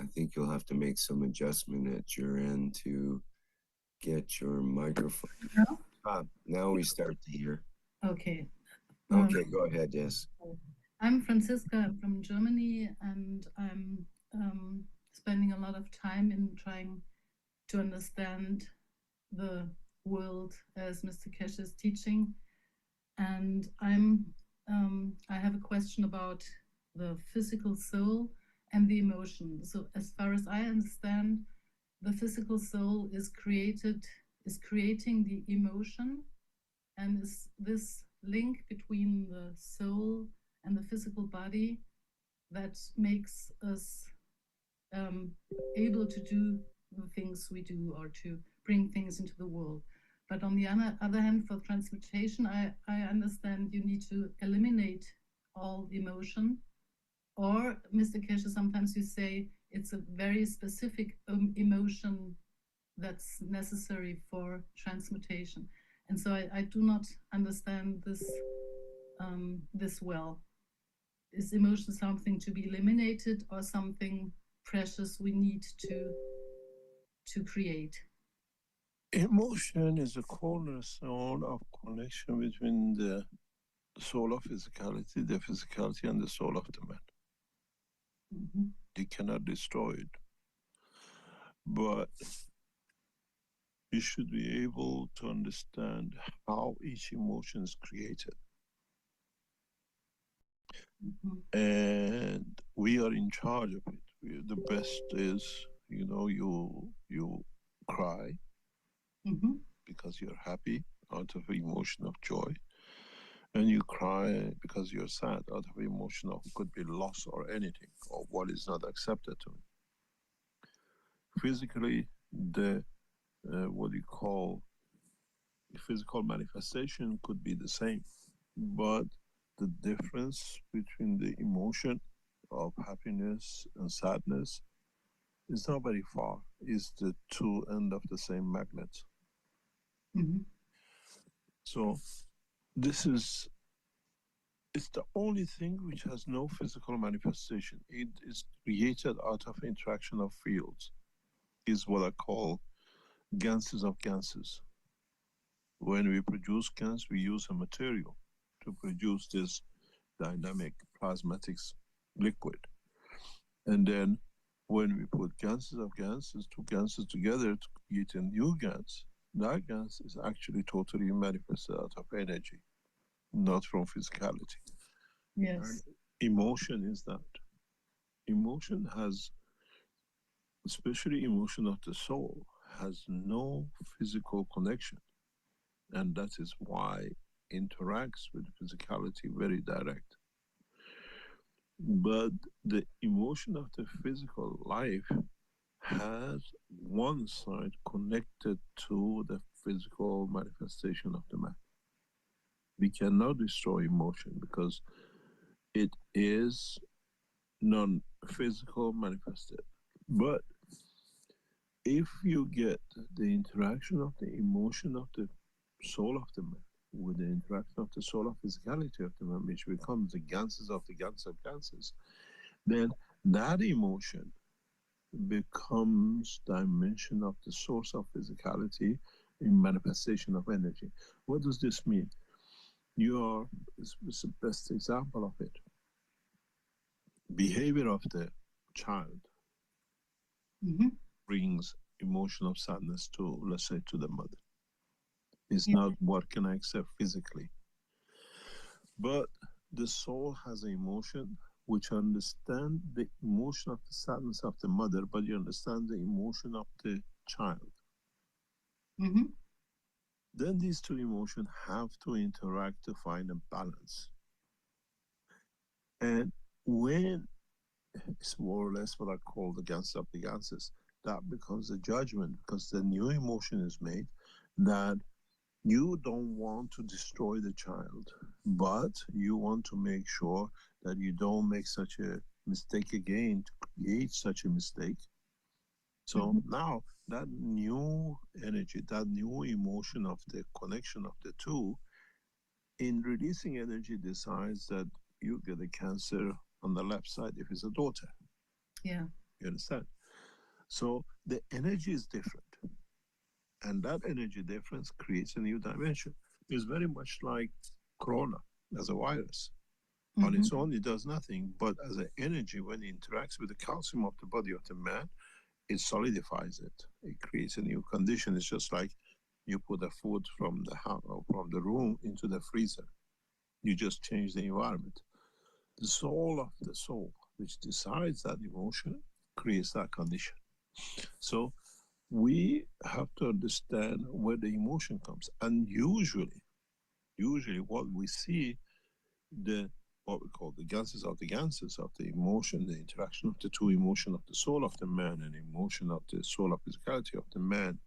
I think you'll have to make some adjustment at your end to get your microphone. Now we start to hear. Okay. Okay, go ahead, yes. I'm Francisca from Germany, and I'm spending a lot of time in trying to understand the world as Mr. Kesh is teaching. And I have a question about the physical soul and the emotion. So as far as I understand, the physical soul is creating the emotion, and is this link between the soul and the physical body that makes us able to do the things we do, or to bring things into the world. But on the other hand, for transmutation, I understand you need to eliminate all emotion. Or, Mr. Keshe, sometimes you say it's a very specific emotion that's necessary for transmutation. And so I do not understand this this well. Is emotion something to be eliminated, or something precious we need to create? Emotion is a cornerstone of connection between the soul of physicality, the physicality, and the soul of the man. Mm-hmm. You cannot destroy it. But you should be able to understand how each emotion is created. Mm-hmm. And we are in charge of it. The best is, you cry Mm-hmm. because you're happy out of emotion of joy. And you cry because you're sad out of emotion of could be loss or anything, or what is not accepted to me. Physically, the what you call physical manifestation could be the same, but the difference between the emotion of happiness and sadness is not very far. It's the two ends of the same magnet. Mm-hmm. So it's the only thing which has no physical manifestation. It is created out of interaction of fields. Is what I call ganses of ganses. When we produce GANs, we use a material to produce this dynamic plasmatics liquid. And then when we put ganses of ganses, two ganses together to create a new GANs, that GANs is actually totally manifested out of energy, not from physicality. Yes. And emotion is that. Emotion has, especially emotion of the soul, has no physical connection. And that is why it interacts with physicality very direct. But the emotion of the physical life has one side connected to the physical manifestation of the man. We cannot destroy emotion because it is non-physical manifested. But if you get the interaction of the emotion of the soul of the man with the interaction of the soul of physicality of the man, which becomes the ganses of the ganses of ganses, then that emotion becomes dimension of the source of physicality in manifestation of energy. What does this mean? It's the best example of it. Behavior of the child Mm-hmm. brings emotion of sadness to, let's say, to the mother. It's Yeah. not what can I accept physically. But the soul has an emotion which understand the emotion of the sadness of the mother, but you understand the emotion of the child. Mm-hmm. Then these two emotions have to interact to find a balance. And when it's more or less what I call the Ganses of the Ganses, that becomes a judgment, because the new emotion is made that you don't want to destroy the child, but you want to make sure that you don't make such a mistake again to create such a mistake. So now that new energy, that new emotion of the connection of the two, in releasing energy, decides that you get a cancer on the left side if it's a daughter. Yeah. You understand? So the energy is different. And that energy difference creates a new dimension. It's very much like corona as a virus. On its own, it does nothing. But as an energy, when it interacts with the calcium of the body of the man, it solidifies it. It creates a new condition. It's just like you put the food from the house or from the room into the freezer. You just change the environment. The soul of the soul, which decides that emotion, creates that condition. So we have to understand where the emotion comes. And usually what we see, what we call the Ganses of the emotion, the interaction of the two emotion of the soul of the man and emotion of the soul of physicality of the man,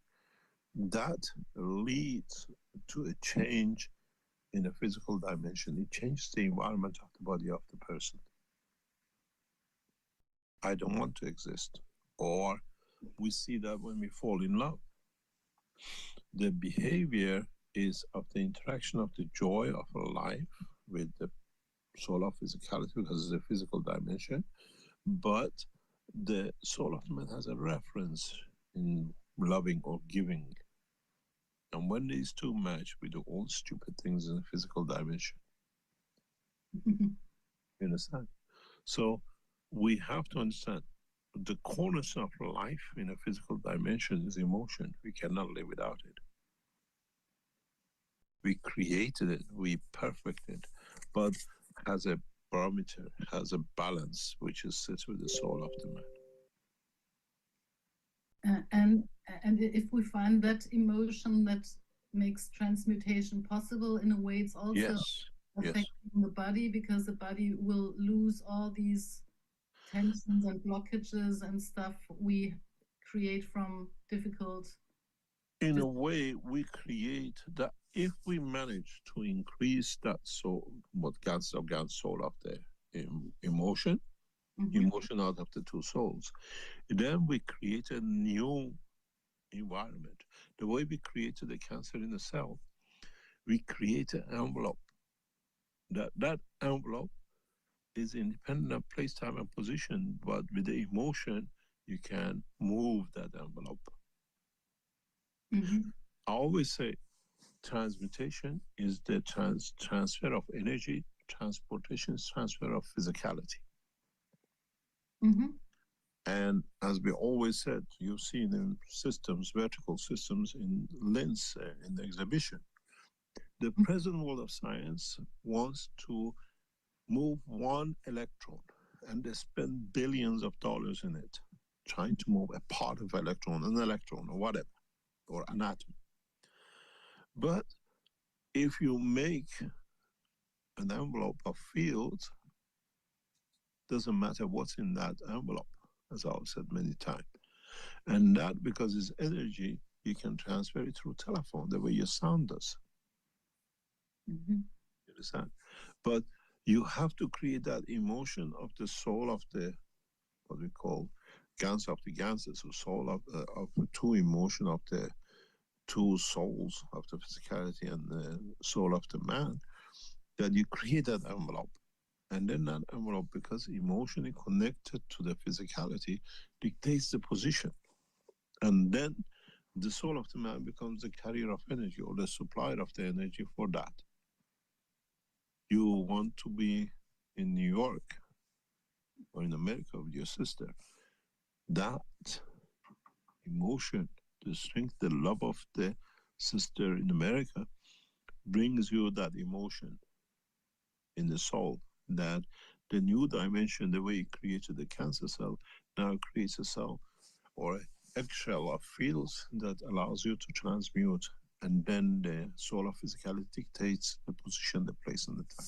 that leads to a change in the physical dimension. It changes the environment of the body of the person. I don't want to exist. Or we see that when we fall in love, the behavior is of the interaction of the joy of life with the soul of physicality, because it's a physical dimension, but the soul of the man has a reference in loving or giving. And when these two match, we do all stupid things in the physical dimension. You understand? So we have to understand the cornerstone of life in a physical dimension is emotion. We cannot live without it. We created it, we perfected it, but has a barometer, has a balance, which is sits with the soul of the man. And if we find that emotion that makes transmutation possible, in a way, it's also affecting the body, because the body will lose all these tensions and blockages and stuff we create from difficult. In a way, we create that if we manage to increase that soul, what Ganses of soul of the emotion, emotion out of the two souls, then we create a new environment. The way we created the cancer in the cell, we create an envelope. That envelope is independent of place, time, and position, but with the emotion, you can move that envelope. I always say transmutation is the transfer of energy, transportation is transfer of physicality. And as we always said, you've seen in systems, vertical systems in Linz, in the exhibition, the present world of science wants to move one electron, and they spend billions of dollars in it, trying to move a part of an electron, or whatever, or an atom. But if you make an envelope of fields, doesn't matter what's in that envelope, as I've said many times. And that, because it's energy, you can transfer it through telephone, the way your sound does. You understand? But you have to create that emotion of the soul of the, what we call Ganses of the Ganses, or soul of the two emotion of the two souls of the physicality and the soul of the man, that you create that envelope. And then that envelope, because emotionally connected to the physicality, dictates the position. And then the soul of the man becomes the carrier of energy, or the supplier of the energy for that. You want to be in New York or in America with your sister. That emotion, the strength, the love of the sister in America brings you that emotion in the soul, that the new dimension, the way it created the cancer cell, now creates a cell or an eggshell of fields that allows you to transmute, and then the soul of physicality dictates the position, the place, and the time.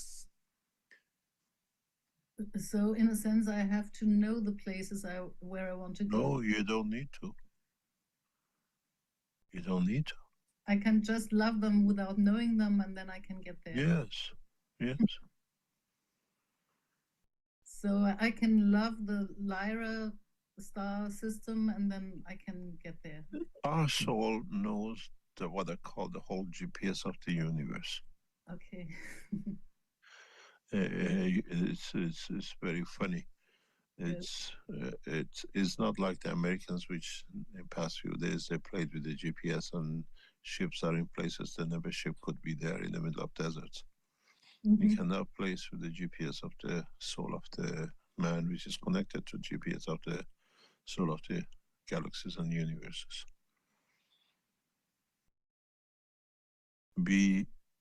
So in a sense, I have to know the places where I want to go. No, you don't need to. You don't need to. I can just love them without knowing them, and then I can get there. Yes, yes. So I can love the Lyra star system, and then I can get there. Our soul knows what I call the whole GPS of the universe. Okay. It's very funny. It's not like the Americans, which in past few days they played with the GPS and ships are in places that never ship could be there in the middle of deserts. You cannot place with the GPS of the soul of the man, which is connected to GPS of the soul of the galaxies and universes.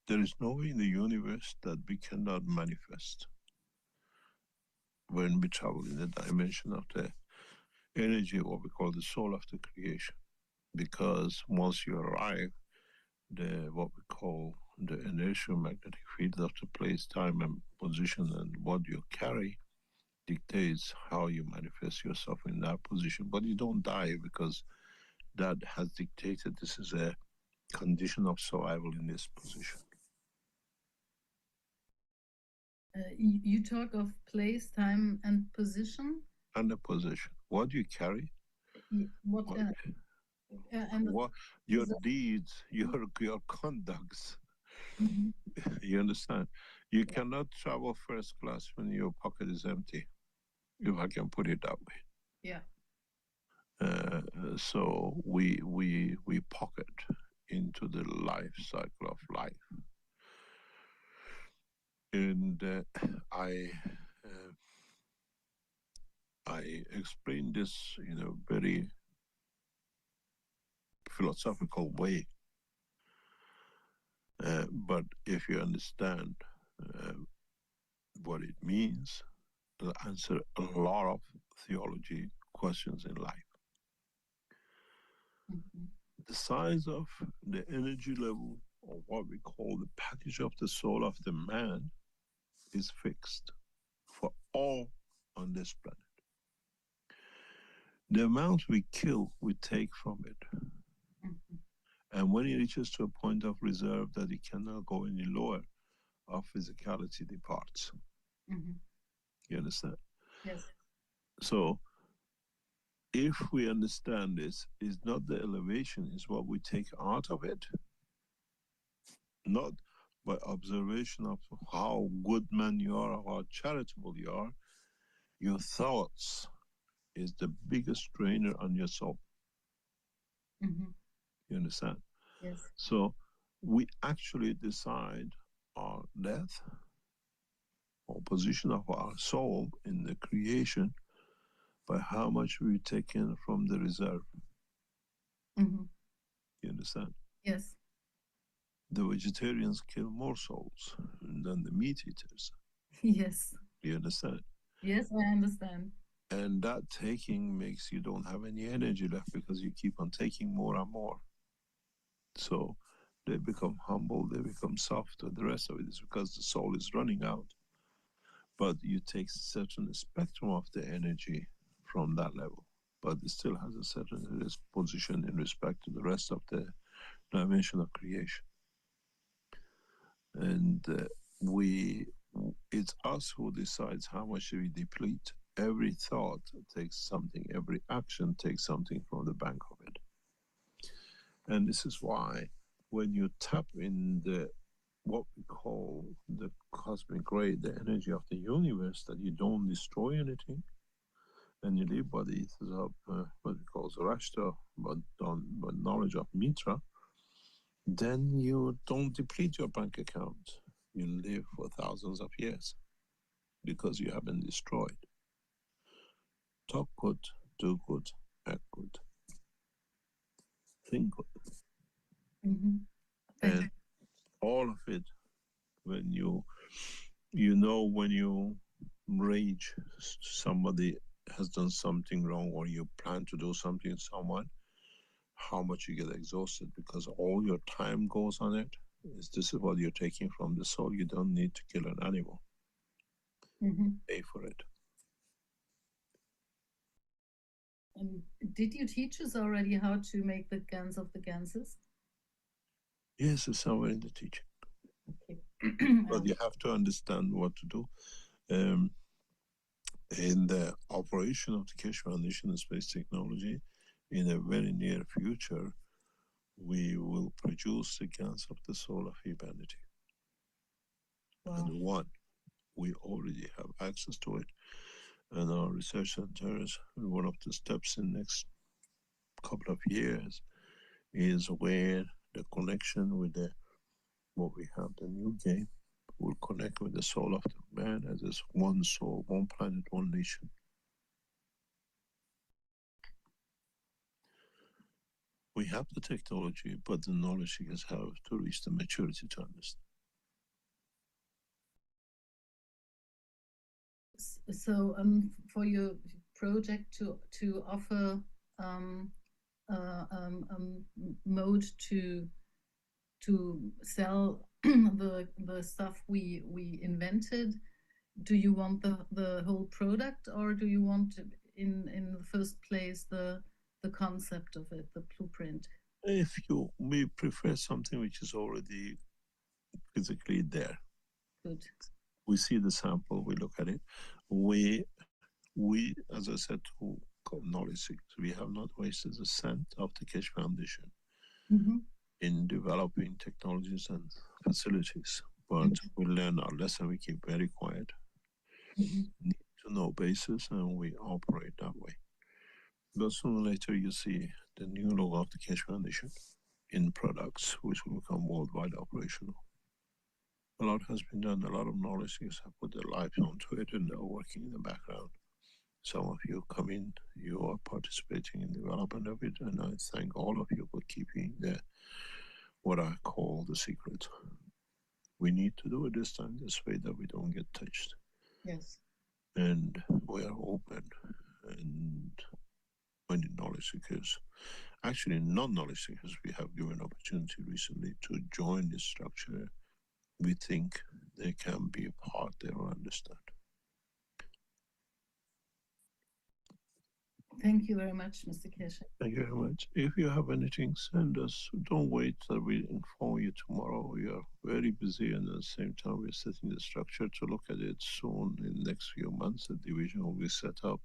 There is no way in the universe that we cannot manifest when we travel in the dimension of the energy, what we call the soul of the creation. Because once you arrive, what we call the inertial magnetic field of the place, time, and position, and what you carry dictates how you manifest yourself in that position. But you don't die, because that has dictated this is a condition of survival in this position. You talk of place, time, and position. And the position. What you carry. What your deeds, your conducts. You understand? You cannot travel first class when your pocket is empty, if I can put it that way. Yeah. So we pocket into the life cycle of life, and I explain this in a very philosophical way. But if you understand what it means, it'll answer a lot of theology questions in life. The size of the energy level, or what we call the package of the soul of the man, is fixed for all on this planet. The amount we kill, we take from it. And when it reaches to a point of reserve that it cannot go any lower, our physicality departs. You understand? Yes. So if we understand this, is not the elevation, is what we take out of it, not by observation of how good man you are or how charitable you are. Your thoughts is the biggest drainer on your soul. You understand? Yes. So we actually decide our death or position of our soul in the creation by how much we've taken from the reserve. You understand? Yes. The vegetarians kill more souls than the meat eaters. Yes. You understand? Yes, I understand. And that taking makes you don't have any energy left, because you keep on taking more and more. So they become humble, they become soft, and the rest of it is because the soul is running out. But you take certain spectrum of the energy from that level, but it still has a certain position in respect to the rest of the dimension of creation. And it's us who decides how much we deplete. Every thought takes something, every action takes something from the bank of it. And this is why when you tap in what we call the cosmic ray, the energy of the universe, that you don't destroy anything, and you live by the ethos of what we call Zoroaster, but knowledge of Mitra, then you don't deplete your bank account. You live for thousands of years because you haven't destroyed. Talk good, do good, act good, think good. And all of it, when you You know, when you rage, somebody has done something wrong, or you plan to do something to someone, how much you get exhausted because all your time goes on it. This is what you're taking from the soul. You don't need to kill an animal. Pay for it. And did you teach us already how to make the guns of the ganses? Yes, it's somewhere in the teaching. Okay. But you have to understand what to do. In the operation of the Keshe Foundation of Space Technology, in a very near future, we will produce the guns of the soul of humanity. Wow. And one, we already have access to it. And our research centers, one of the steps in the next couple of years is where the connection with what we have, the new game, will connect with the soul of the man as is one soul, one planet, one nation. We have the technology, but the knowledge is how to reach the maturity to understand. So, for your project to offer mode to sell the stuff we invented, do you want the whole product, or do you want in the first place the concept of it, the blueprint? We prefer something which is already physically there. Good. We see the sample, we look at it. We as I said, to knowledge seekers, we have not wasted a cent of the Keshe Foundation in developing technologies and facilities. But we learn our lesson, we keep very quiet, need to know basis, and we operate that way. But sooner or later, you see the new logo of the Keshe Foundation in products, which will become worldwide operational. A lot has been done, a lot of knowledge seekers have put their lives onto it, and they're working in the background. Some of you come in, you are participating in the development of it, and I thank all of you for keeping what I call the secret. We need to do it this time this way that we don't get touched. Yes. And we are open, and many knowledge seekers, actually non-knowledge seekers, we have given opportunity recently to join this structure. We think they can be a part there or understand. Thank you very much, Mr. Keshe. Thank you very much. If you have anything, send us. Don't wait till we inform you tomorrow. We are very busy, and at the same time, we're setting the structure to look at it soon. In the next few months, the division will be set up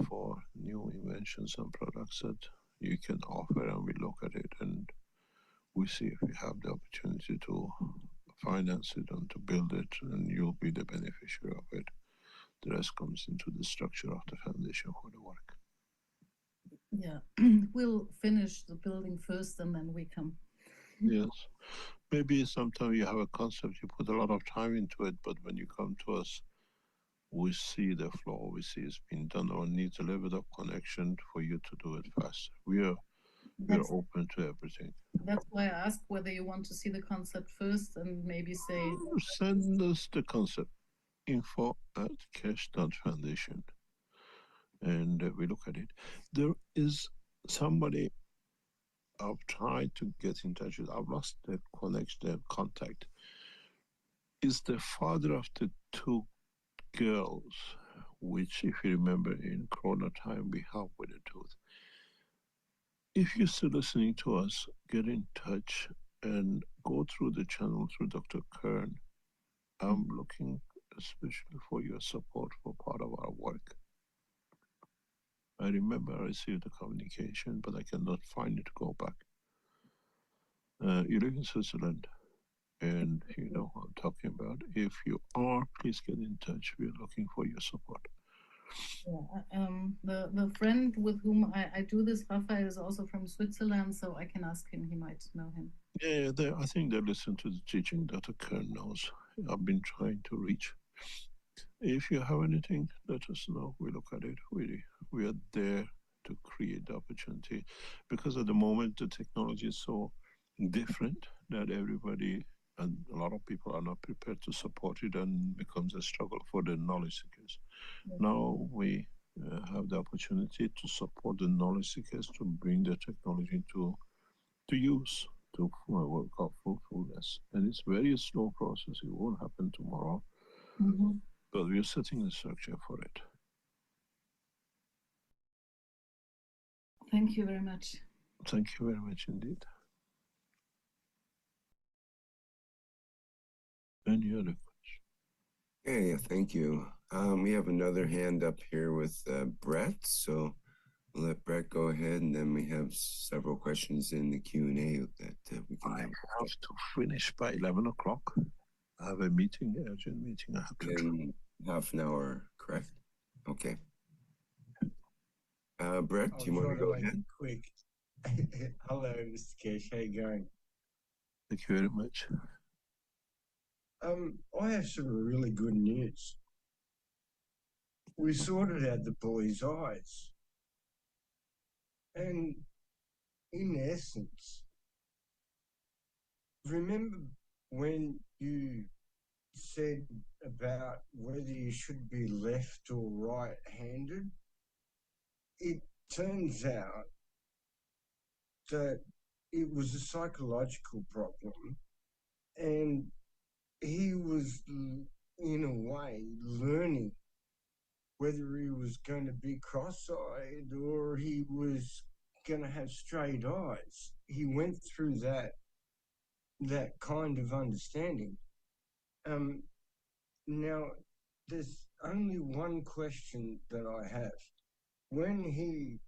for new inventions and products that you can offer, and we look at it and we see if we have the opportunity to finance it and to build it, and you'll be the beneficiary of it. The rest comes into the structure of the foundation for the work. Yeah, we'll finish the building first and then we come. Yes. Maybe sometimes you have a concept, you put a lot of time into it, but when you come to us, we see the flow, we see it's been done, or needs a little bit of connection for you to do it faster. We are open to everything. That's why I asked whether you want to see the concept first and maybe say... Send us the concept, info@keshe.foundation, and we look at it. There is somebody I've tried to get in touch with. I've lost the connection, the contact. Is the father of the two girls, which, if you remember, in Corona time, we helped with a tooth. If you're still listening to us, get in touch and go through the channel through Dr. Kern. I'm looking especially for your support for part of our work. I remember I received a communication, but I cannot find it to go back. You live in Switzerland, and you know what I'm talking about. If you are, please get in touch. We're looking for your support. Yeah, the friend with whom I do this, Rafael, is also from Switzerland, so I can ask him. He might know him. Yeah, I think they listen to the teaching Dr. Kern knows. I've been trying to reach. If you have anything, let us know. We look at it. We are there to create the opportunity, because at the moment the technology is so different that everybody and a lot of people are not prepared to support it, and becomes a struggle for the knowledge seekers. Now we have the opportunity to support the knowledge seekers to bring the technology to use, to work out fruitfulness. And it's very slow process. It won't happen tomorrow, but we are setting the structure for it. Thank you very much. Thank you very much indeed. Any other question? Okay, thank you. We have another hand up here with Brett, so we'll let Brett go ahead, and then we have several questions in the Q&A that we can I have. have to finish by 11 o'clock. I have a meeting, urgent meeting. I have to In half an hour, correct? Okay. Brett, do you want to go ahead? Quick. Hello, Mr. Kesh. How you going? Thank you very much. I have some really good news. We sorted out the boy's eyes. And in essence, remember when you said about whether you should be left or right-handed? It turns out that it was a psychological problem, and he was, in a way, learning whether he was going to be cross-eyed or he was going to have straight eyes. He went through that kind of understanding. Now, there's only one question that I have. When he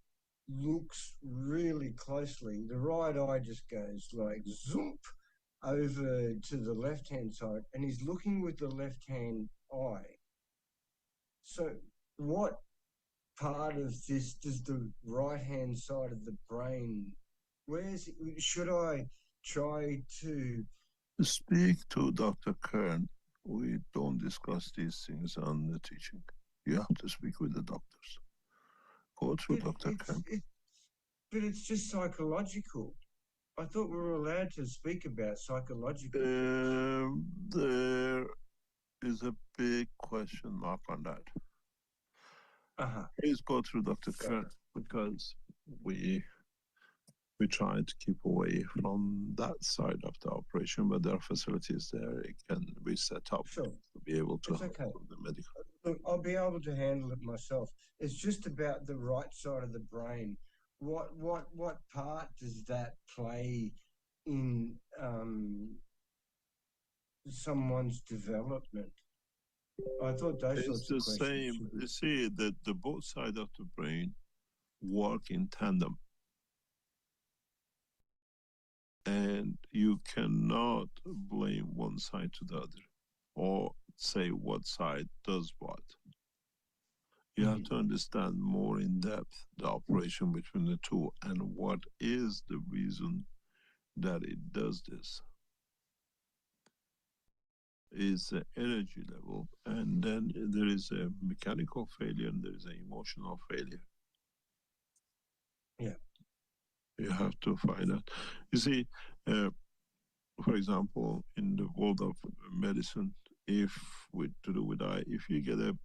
looks really closely, the right eye just goes like zoom over to the left-hand side, and he's looking with the left-hand eye. So what part of this does the right-hand side of the brain, should I try to speak to Dr. Kern? We don't discuss these things on the teaching. You have to speak with the doctors. Go through Dr. Kern. But it's just psychological. I thought we were allowed to speak about psychological. There is a big question mark on that. Please go through Dr. Kern, because we try to keep away from that side of the operation, but there are facilities there. It can be set up to be able to handle the medical. Look, I'll be able to handle it myself. It's just about the right side of the brain. What part does that play in someone's development? I thought those sorts of questions. It's the same. You see that the both sides of the brain work in tandem, and you cannot blame one side to the other, or say what side does what. You have to understand more in depth the operation between the two and what is the reason that it does this. Is the energy level, and then there is a mechanical failure and there is an emotional failure. Yeah. You have to find out. You see, for example, in the world of medicine, if to do with eye, if you get a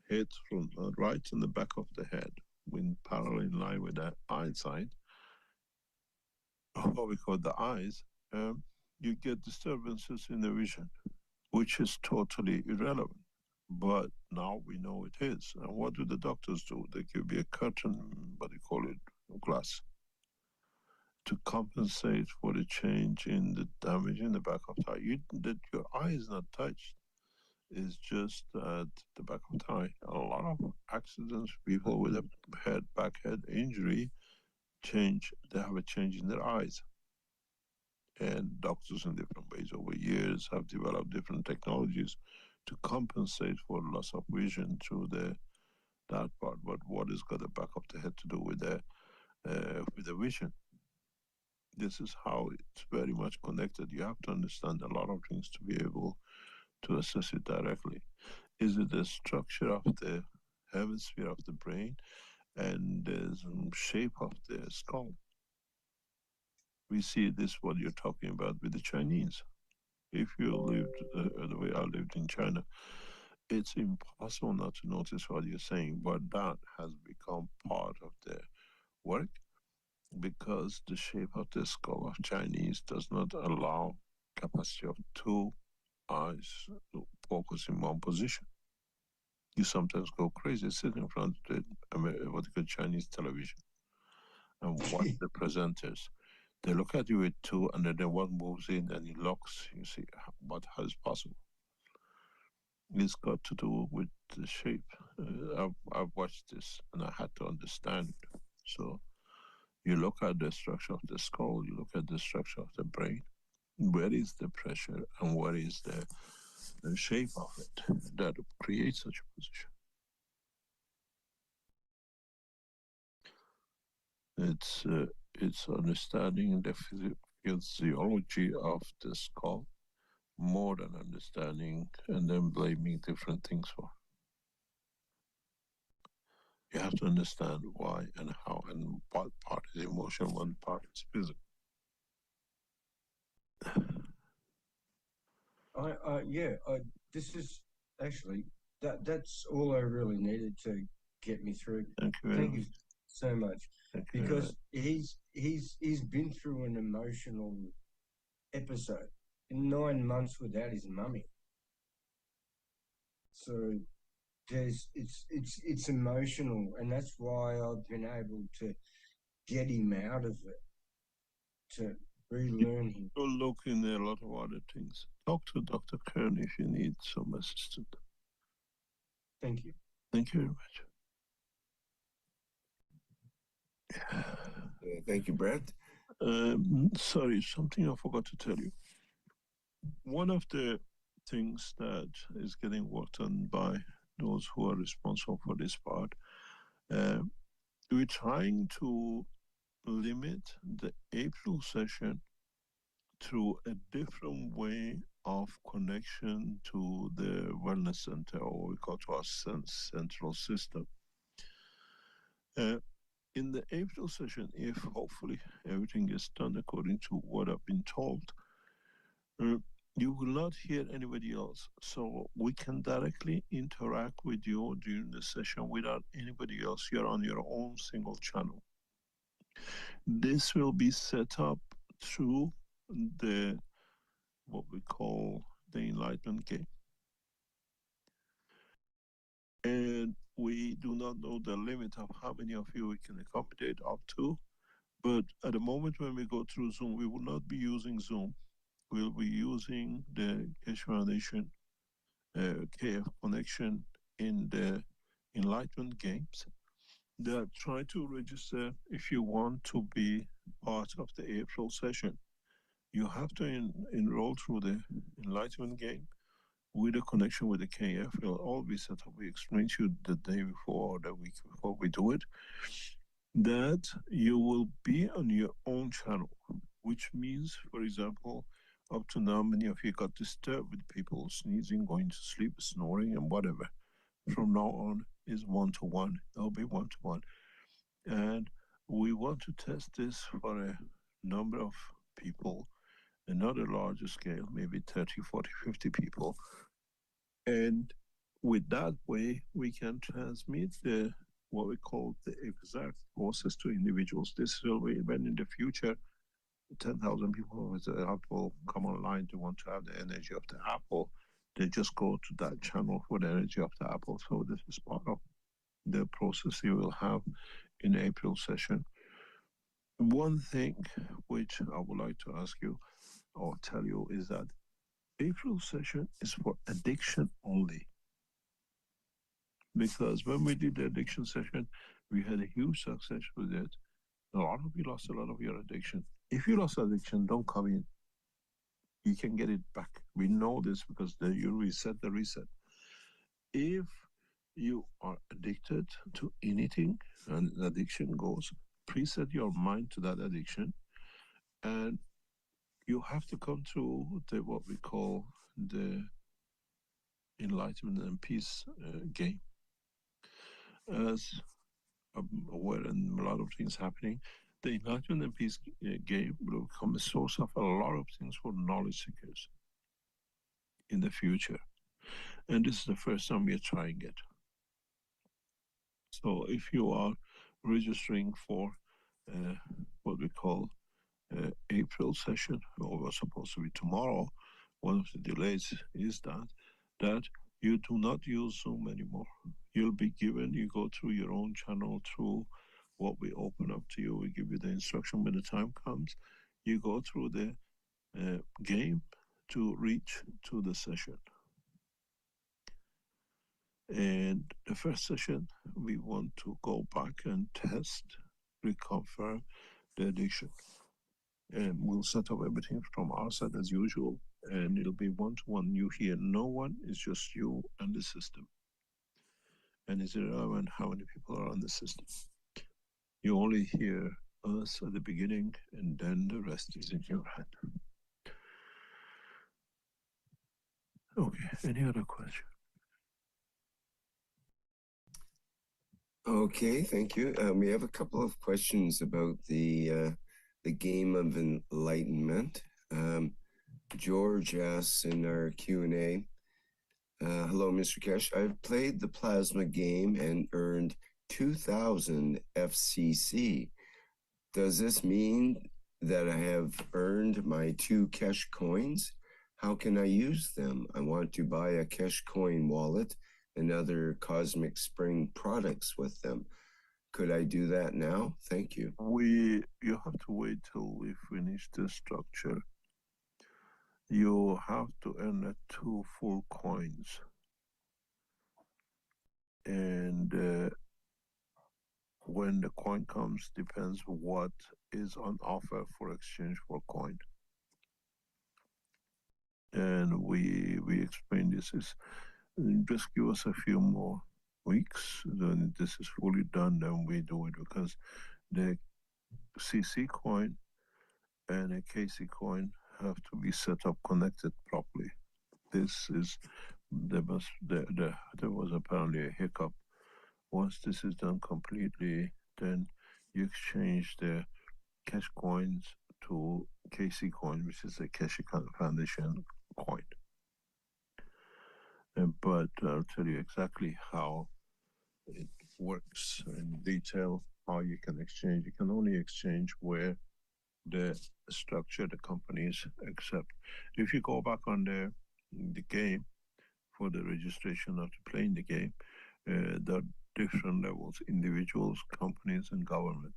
hit from right in the back of the head, when parallel in line with the eyesight, what we call the eyes, you get disturbances in the vision, which is totally irrelevant. But now we know it is. And what do the doctors do? They give you a curtain, but they call it glass, to compensate for the change in the damage in the back of the eye. That your eye is not touched. It's just at the back of the eye. A lot of accidents, people with a back head injury, they have a change in their eyes. And doctors in different ways over years have developed different technologies to compensate for loss of vision through that part. But what has got the back of the head to do with the vision? This is how it's very much connected. You have to understand a lot of things to be able to assess it directly. Is it the structure of the hemisphere of the brain and the shape of the skull? We see this, what you're talking about with the Chinese. If you lived the way I lived in China, it's impossible not to notice what you're saying, but that has become part of their work because the shape of the skull of Chinese does not allow capacity of two eyes to focus in one position. You sometimes go crazy sitting in front of what you call Chinese television and watch the presenters. They look at you with two, and then one moves in and he locks. You see, how is possible? It's got to do with the shape. I've watched this and I had to understand it. So you look at the structure of the skull, you look at the structure of the brain. Where is the pressure and what is the shape of it that creates such a position? It's understanding the physiology of the skull more than understanding and then blaming different things for. You have to understand why and how and what part is emotion, what part is physical. This is actually that's all I really needed to get me through. Thank you very Thank much. you so much. Thank you very Because much. he's been through an emotional episode. 9 months without his mummy. So it's emotional, and that's why I've been able to get him out of it, to relearn him. You'll look in a lot of other things. Talk to Dr. Kern if you need some assistance. Thank you. Thank you very much. Thank you, Brett. Sorry, something I forgot to tell you. One of the things that is getting worked on by those who are responsible for this part, we're trying to limit the April session through a different way of connection to the wellness center, or what we call to our central system. In the April session, if hopefully everything is done according to what I've been told, you will not hear anybody else. So we can directly interact with you during the session without anybody else. You're on your own single channel. This will be set up through the what we call the Enlightenment Gate. And we do not know the limit of how many of you we can accommodate up to. But at the moment when we go through Zoom, we will not be using Zoom. We'll be using the Keshe Foundation KF connection in the Enlightenment Games. That try to register if you want to be part of the April session. You have to enroll through the Enlightenment Game with a connection with the KF. It'll all be set up. We explain to you the day before or the week before we do it, that you will be on your own channel, which means, for example, up to now, many of you got disturbed with people sneezing, going to sleep, snoring, and whatever. From now on is one-to-one. There'll be one-to-one. And we want to test this for a number of people, not a larger scale, maybe 30, 40, 50 people. And with that way, we can transmit what we call the exact process to individuals. This will be when in the future, 10,000 people with the Apple come online to want to have the energy of the Apple. They just go to that channel for the energy of the Apple. So this is part of the process you will have in April session. One thing which I would like to ask you or tell you is that April session is for addiction only. Because when we did the addiction session, we had a huge success with it. A lot of you lost a lot of your addiction. If you lost addiction, don't come in. You can get it back. We know this because you reset the reset. If you are addicted to anything and addiction goes, preset your mind to that addiction, and you have to come through what we call the enlightenment and peace game. As I'm aware and a lot of things happening, the enlightenment and peace game will become a source of a lot of things for knowledge seekers. in the future. And this is the first time we are trying it. So if you are registering for what we call April session, or was supposed to be tomorrow, one of the delays is that you do not use Zoom anymore. You'll be given, you go through your own channel, through what we open up to you. We give you the instruction when the time comes. You go through the game to reach to the session. And the first session, we want to go back and test, reconfirm the addiction. And we'll set up everything from our side as usual, and it'll be one-to-one. You hear no one, it's just you and the system. And it's irrelevant how many people are on the system. You only hear us at the beginning, and then the rest is in your hand. Okay, any other question? Okay, thank you. We have a couple of questions about the game of enlightenment. George asks in our Q&A, hello, Mr. Kesh. I've played the plasma game and earned 2,000 FCC. Does this mean that I have earned my 2 Kesh coins? How can I use them? I want to buy a Kesh coin wallet and other Cosmic Spring products with them. Could I do that now? Thank you. You have to wait till we finish the structure. You have to earn 2 full coins. And when the coin comes, depends what is on offer for exchange for coin. And we explain this is, just give us a few more weeks, then this is fully done, then we do it, because the CC coin and a KC coin have to be set up, connected properly. This is, there was apparently a hiccup. Once this is done completely, then you exchange the Cash coins to KC coin, which is a Cash Foundation coin. But I'll tell you exactly how it works in detail, how you can exchange. You can only exchange where the structure, the companies accept. If you go back on the game for the registration of playing the game, there are different levels: individuals, companies, and government.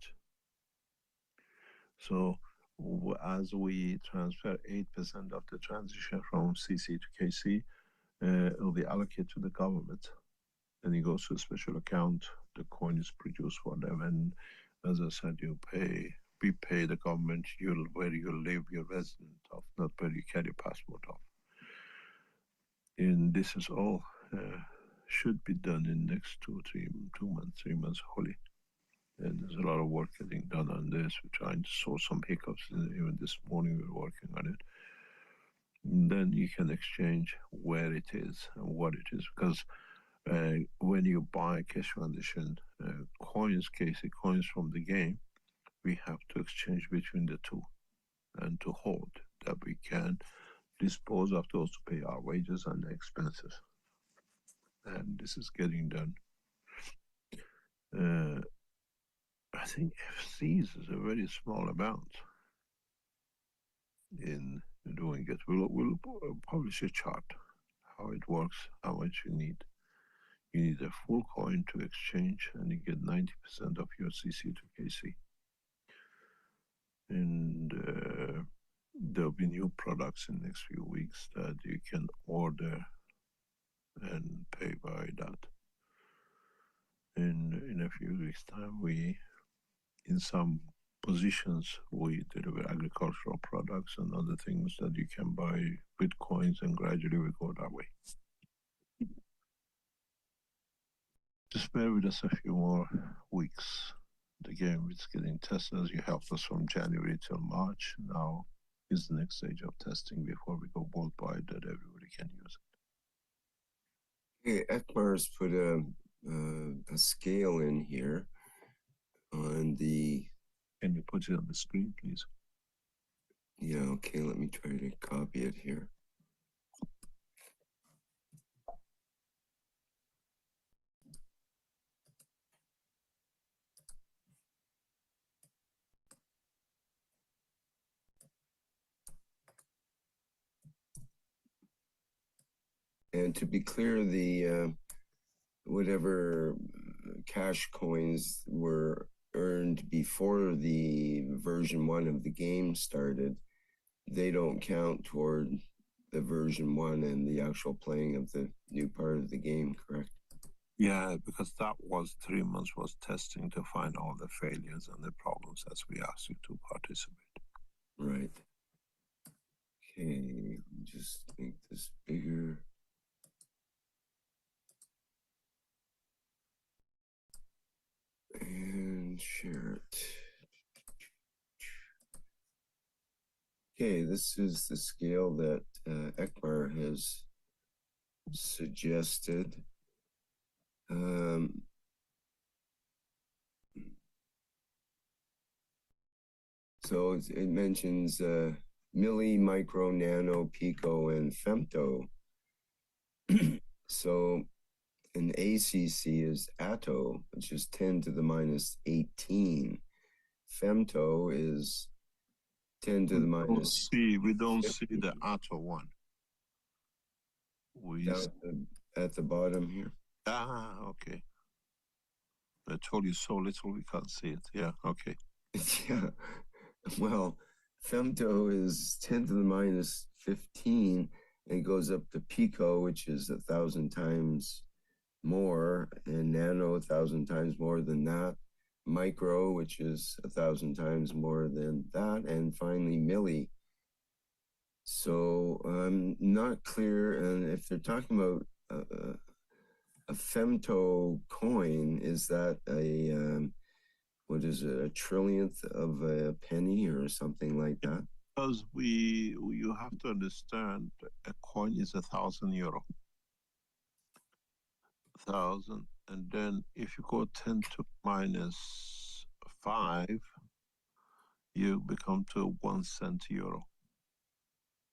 So as we transfer 8% of the transition from CC to KC, it will be allocated to the government. Then it goes to a special account, the coin is produced for them, and as I said, we pay the government where you live, your resident of, not where you carry your passport of. And this is all should be done in next 3 months wholly. And there's a lot of work getting done on this. We're trying to sort some hiccups. Even this morning we're working on it. And then you can exchange where it is and what it is, because when you buy Cash Foundation coins, KC coins from the game, we have to exchange between the two, and to hold that we can dispose of those to pay our wages and the expenses. And this is getting done. I think FCs is a very small amount in doing it. We'll publish a chart, how it works, how much you need. You need a full coin to exchange, and you get 90% of your CC to KC. And there'll be new products in the next few weeks that you can order and pay by that. In a few weeks' time, in some positions, we deliver agricultural products and other things that you can buy with coins, and gradually we go that way. Just bear with us a few more weeks. The game is getting tested, as you helped us from January till March. Now is the next stage of testing before we go worldwide that everybody can use Okay, it. Ekmar's put a scale in here on the... Can you put it on the screen, please? Yeah, okay, let me try to copy it here. And to be clear, the whatever cash coins were earned before the version 1 of the game started, they don't count toward the version 1 and the actual playing of the new part of the game, correct? Yeah, because that was 3 months was testing to find all the failures and the problems as we asked you to participate. Right. Okay, just make this bigger. And share it. Okay, this is the scale that Ekmar has suggested. So it mentions milli, micro, nano, pico, and femto. So an ACC is atto, which is 10 to the minus 18. Femto is 10 to the minus. We don't see the atto one. At the bottom here. Okay. I told you so little we can't see it. Yeah, okay. Yeah. Well, femto is 10 to the minus 15 and goes up to pico, which is 1,000 times more, and nano 1,000 times more than that, micro, which is 1,000 times more than that, and finally milli. So I'm not clear, and if they're talking about a femto coin, is that a what is it, a trillionth of a penny or something like that? Because you have to understand, a coin is 1,000 euro. 1,000, and then if you go 10 to minus 5, you become to 1 cent euro.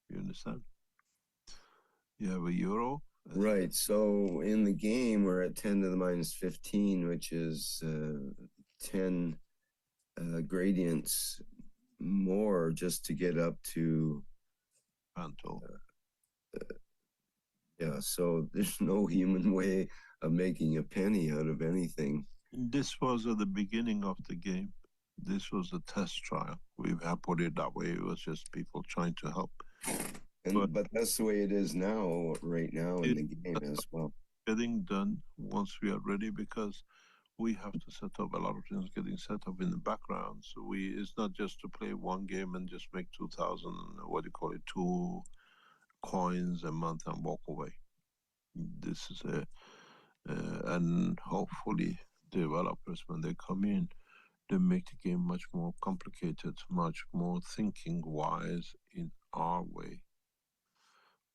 You understand? You have a euro. Right. So in the game, we're at 10 to the minus 15, which is 10 gradients more just to get up to Panto. Yeah, so there's no human way of making a penny out of anything. This was at the beginning of the game. This was a test trial. We have put it that way. It was just people trying to help. But that's the way it is now, right now in the game as well. Getting done once we are ready, because we have to set up a lot of things getting set up in the background. So it's not just to play one game and just make 2,000, what do you call it, 2 coins a month and walk away. This is and hopefully developers, when they come in, they make the game much more complicated, much more thinking wise in our way.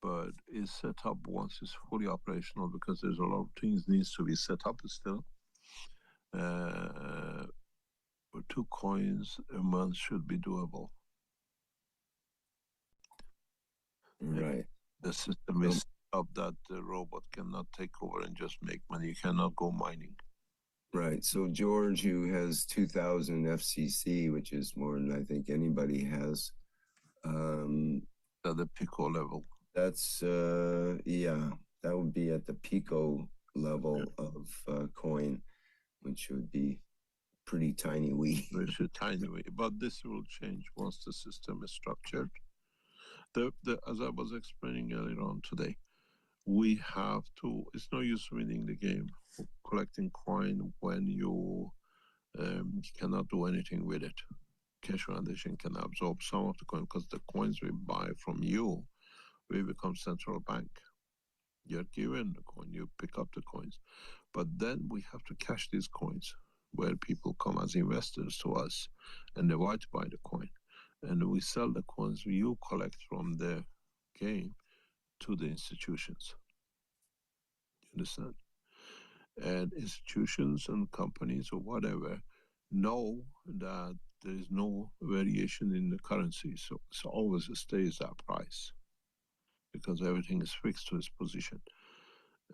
But it's set up once it's fully operational, because there's a lot of things needs to be set up still. 2 coins a month should be doable. Right. The system is set up that the robot cannot take over and just make money. You cannot go mining. Right. So George, who has 2,000 FCC, which is more than I think anybody has. At the Pico level. That's, yeah, that would be at the Pico level of coin, which would be pretty tiny wee. It's a tiny wee, but this will change once the system is structured. As I was explaining earlier on today, we have to, it's no use winning the game, collecting coin when you cannot do anything with it. Cash Foundation can absorb some of the coin, because the coins we buy from you, we become central bank. You're given the coin, you pick up the coins. But then we have to cash these coins, where people come as investors to us, and they want to buy the coin. And we sell the coins you collect from the game to the institutions. You understand? And institutions and companies or whatever know that there is no variation in the currency. So it always stays that price, because everything is fixed to its position.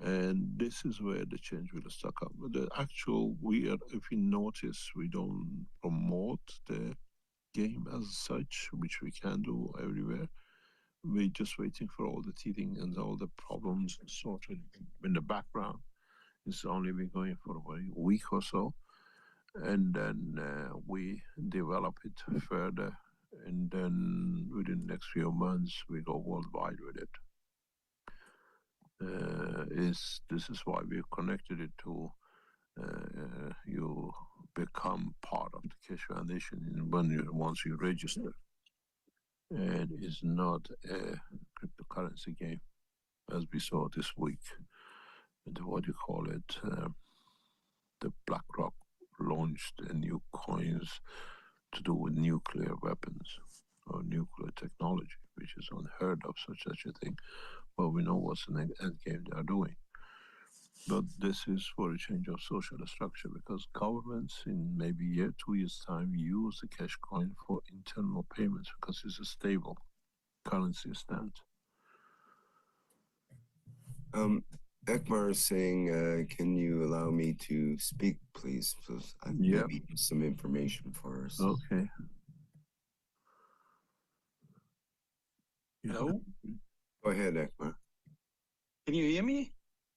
And this is where the change will start up. The actual, if you notice, we don't promote the game as such, which we can do everywhere. we're just waiting for all the teething and all the problems sorted in the background. It's only been going for a week or so, and then we develop it further, and then within the next few months we go worldwide with it. This is why we've connected it to you become part of the Keshe Foundation once you register. And it's not a cryptocurrency game, as we saw this week. And what you call it? The BlackRock launched new coins to do with nuclear weapons or nuclear technology, which is unheard of, such a thing. Well, we know what's the end game they are doing. But this is for a change of social structure, because governments in maybe a year, 2 years' time use the cash coin for internal payments because it's a stable currency stand. Ekmar is saying, can you allow me to speak, please? So maybe some information for us. Okay. Hello? Go ahead, Ekmar. Can you hear me?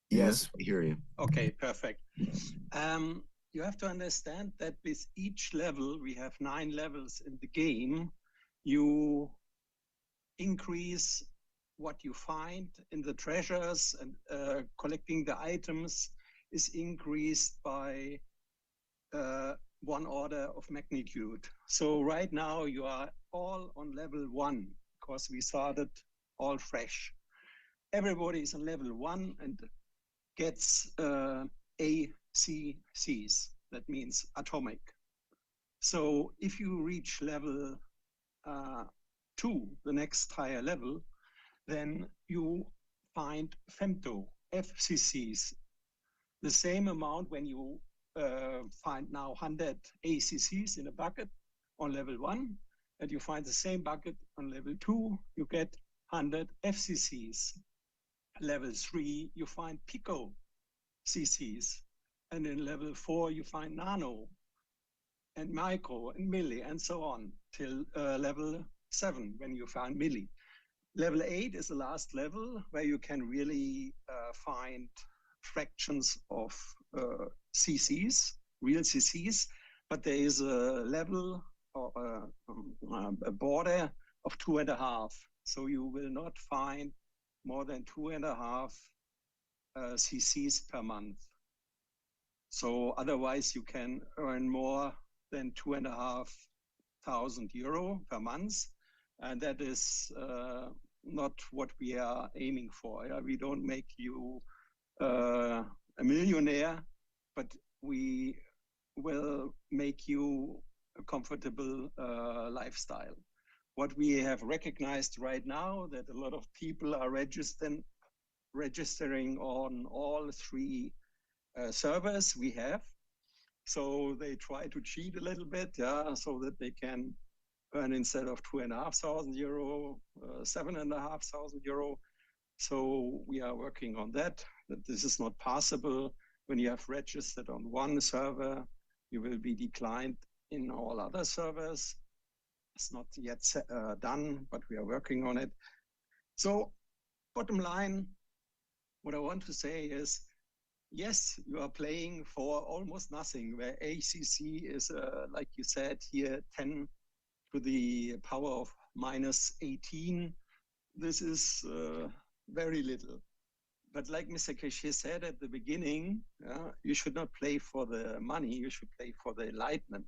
Yes, we hear you. Okay, perfect. You have to understand that with each level, we have 9 levels in the game. You increase what you find in the treasures, and collecting the items is increased by 1 order of magnitude. So right now you are all on level 1 because we started all fresh. Everybody is on level 1 and gets ACCs. That means atomic. So if you reach level 2, the next higher level, then you find femto, FCCs. The same amount when you find now 100 ACCs in a bucket on level 1, and you find the same bucket on level 2, you get 100 FCCs. Level 3, you find pico CCs. And in level 4, you find nano and micro and milli and so on till level 7 when you find milli. Level 8 is the last level where you can really find fractions of CCs, real CCs, but there is a level or a border of 2.5. So you will not find more than 2.5 CCs per month. So otherwise you can earn more than 2,500 euro per month. And that is not what we are aiming for. We don't make you a millionaire, but we will make you a comfortable lifestyle. What we have recognized right now that a lot of people are registering on all 3 servers we have. So they try to cheat a little bit, so that they can earn instead of 2,500 euro, 7,500 euro. So we are working on that this is not possible. When you have registered on 1 server, you will be declined in all other servers. It's not yet done, but we are working on it. So bottom line, what I want to say is, yes, you are playing for almost nothing, where ACC is, like you said here, 10 to the power of minus 18. This is very little. But like Mr. Keshe said at the beginning, you should not play for the money, you should play for the enlightenment.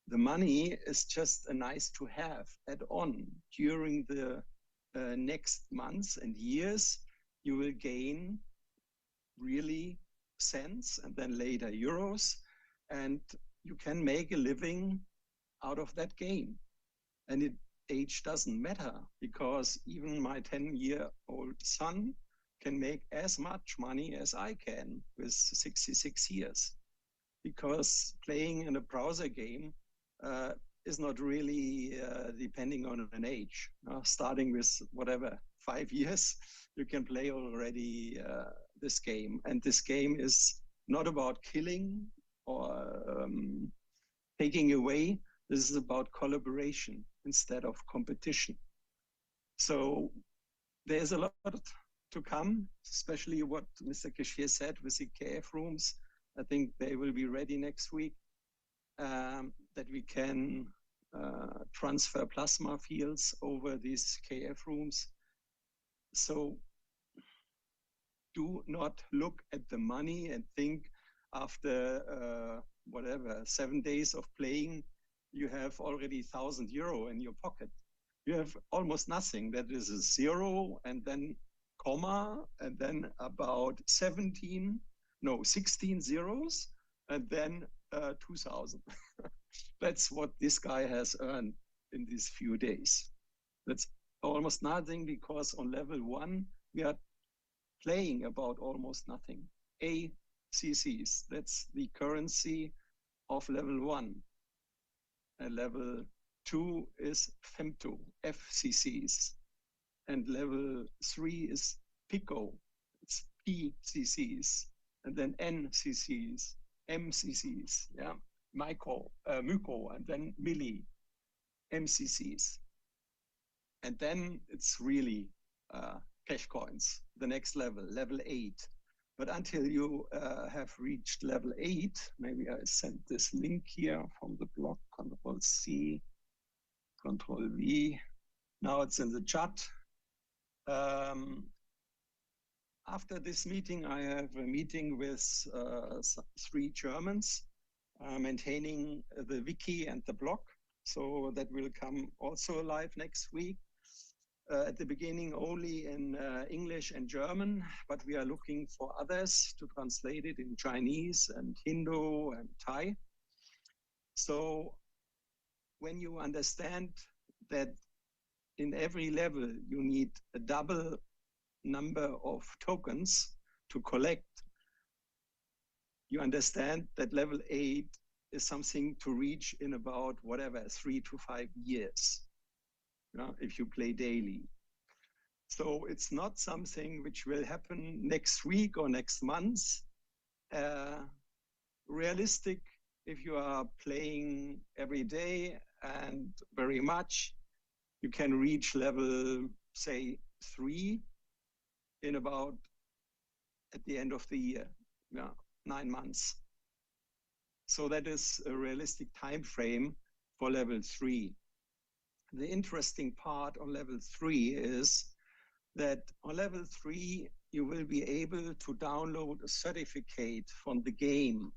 The money is just a nice to have add-on. During the next months and years, you will gain really cents and then later euros, and you can make a living out of that game. And age doesn't matter, because even my 10-year-old son can make as much money as I can with 66 years. Because playing in a browser game is not really depending on an age. Starting with whatever, 5 years, you can play already this game. And this game is not about killing or taking away. This is about collaboration instead of competition. So there's a lot to come, especially what Mr. Cashier said with the KF rooms. I think they will be ready next week, that we can transfer plasma fields over these KF rooms. So do not look at the money and think after whatever 7 days of playing, you have already €1,000 in your pocket. You have almost nothing. That is a zero and then comma and then about 16 zeros and then 2,000. That's what this guy has earned in these few days. That's almost nothing, because on level 1 we are playing about almost nothing. ACCs, that's the currency of level 1. And level 2 is femto, FCCs. And level 3 is pico, it's PCCs. And then NCCs, MCCs, yeah, micro, myco, and then milli, MCCs. And then it's really cash coins, the next level, level 8. But until you have reached level 8, maybe I sent this link here from the blog, Control-C, Control-V. Now it's in the chat. After this meeting, I have a meeting with 3 Germans maintaining the wiki and the blog. So that will come also live next week. At the beginning only in English and German, but we are looking for others to translate it in Chinese and Hindu and Thai. So when you understand that in every level you need a double number of tokens to collect, you understand that level 8 is something to reach in about whatever, 3 to 5 years. If you play daily. So it's not something which will happen next week or next month. Realistic, if you are playing every day and very much, you can reach level, say, 3 in about at the end of the year, 9 months. So that is a realistic time frame for level 3. The interesting part on level 3 is that on level 3, you will be able to download a certificate from the game.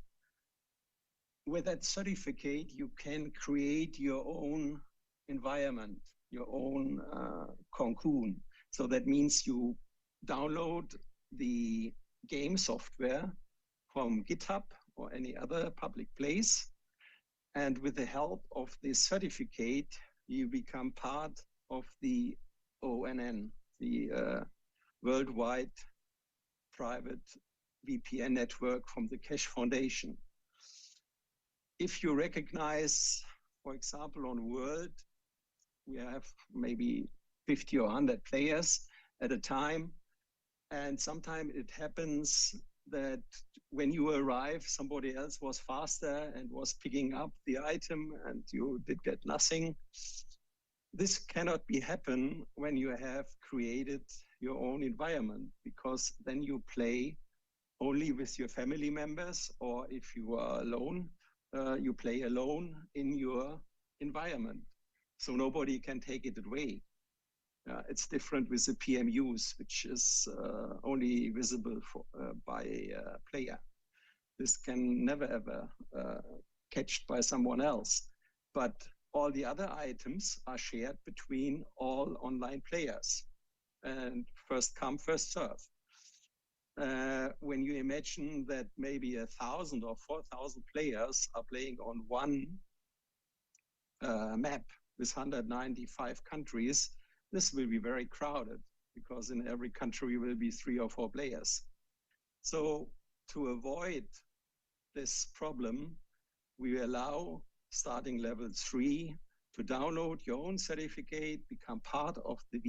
With that certificate, you can create your own environment, your own cocoon. So that means you download the game software from GitHub or any other public place. And with the help of this certificate, you become part of the ONN, the worldwide private VPN network from the Cash Foundation. If you recognize, for example, on World, we have maybe 50 or 100 players at a time. And sometimes it happens that when you arrive, somebody else was faster and was picking up the item and you did get nothing. This cannot be happen when you have created your own environment, because then you play only with your family members, or if you are alone, you play alone in your environment. So nobody can take it away. It's different with the PMUs, which is only visible for, by a player. This can never ever catched by someone else. But all the other items are shared between all online players. And first come, first serve. When you imagine that maybe 1,000 or 4,000 players are playing on one map with 195 countries, this will be very crowded, because in every country will be 3 or 4 players. So to avoid this problem, we allow, starting level 3, to download your own certificate, become part of the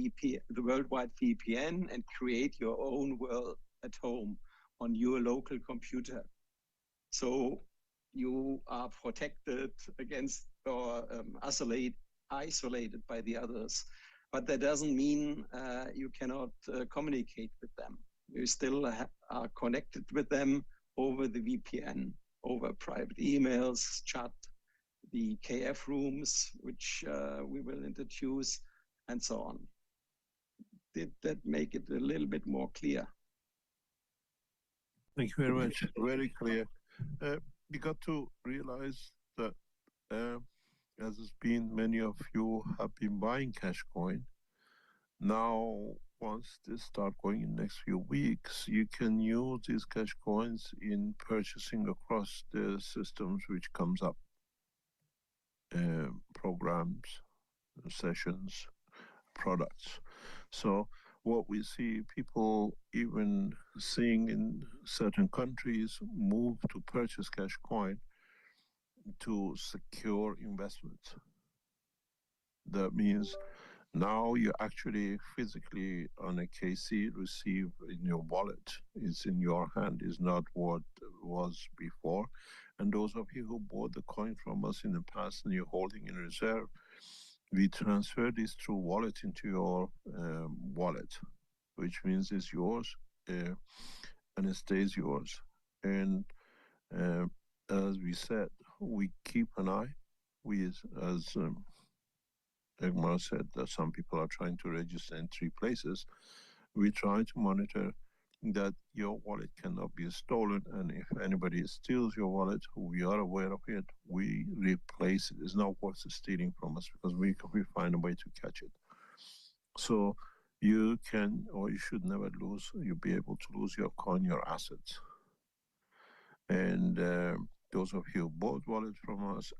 worldwide VPN, and create your own world at home on your local computer. So you are protected against or isolated by the others. but that doesn't mean you cannot communicate with them. You still are connected with them over the VPN, over private emails, chat, the KF rooms, which we will introduce, and so on. Did that make it a little bit more clear? Thank you very much. Very clear. You got to realize that, as has been, many of you have been buying Cashcoin. Now, once they start going in the next few weeks, you can use these Cashcoins in purchasing across the systems which comes up. Programs, sessions, products. So what we see people even seeing in certain countries move to purchase Cashcoin to secure investments. That means now you actually physically on a KC receive in your wallet. It's in your hand, is not what was before. And those of you who bought the coin from us in the past and you're holding in reserve, we transfer this through wallet into your wallet, which means it's yours and it stays yours. And as we said, we keep an eye. We, as Egmar said, that some people are trying to register in 3 places. We try to monitor that your wallet cannot be stolen, and if anybody steals your wallet, we are aware of it, we replace it. It's not worth stealing from us because we find a way to catch it. So you can, or you should never lose, you'll be able to lose your coin, your assets. And those of you who bought wallets from us,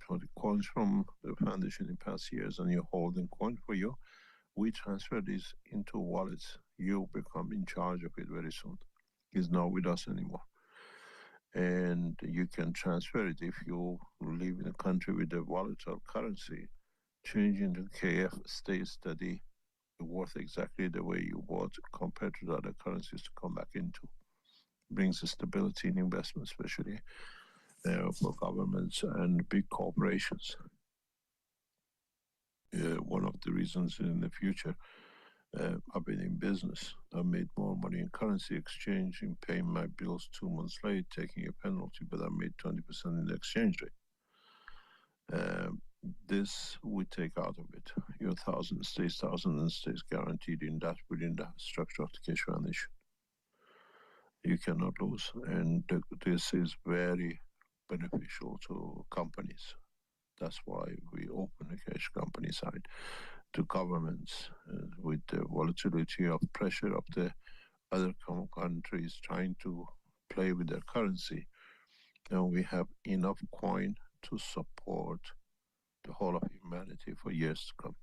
or the coins from the foundation in past years, and you're holding coin for you, we transfer this into wallets. You become in charge of it very soon. It's not with us anymore. And you can transfer it if you live in a country with a volatile currency. Changing to KF stays steady, worth exactly the way you bought compared to the other currencies to come back into. Brings stability in investment, especially for governments and big corporations. One of the reasons in the future I've been in business. I made more money in currency exchange in paying my bills 2 months late, taking a penalty, but I made 20% in the exchange rate. This we take out of it. Your 1,000 stays 1,000 and stays guaranteed in that within the structure of the cash foundation. You cannot lose, and this is very beneficial to companies. That's why we open a cash company side to governments with the volatility of pressure of the other countries trying to play with their currency. And we have enough coin to support the whole of humanity for years to come.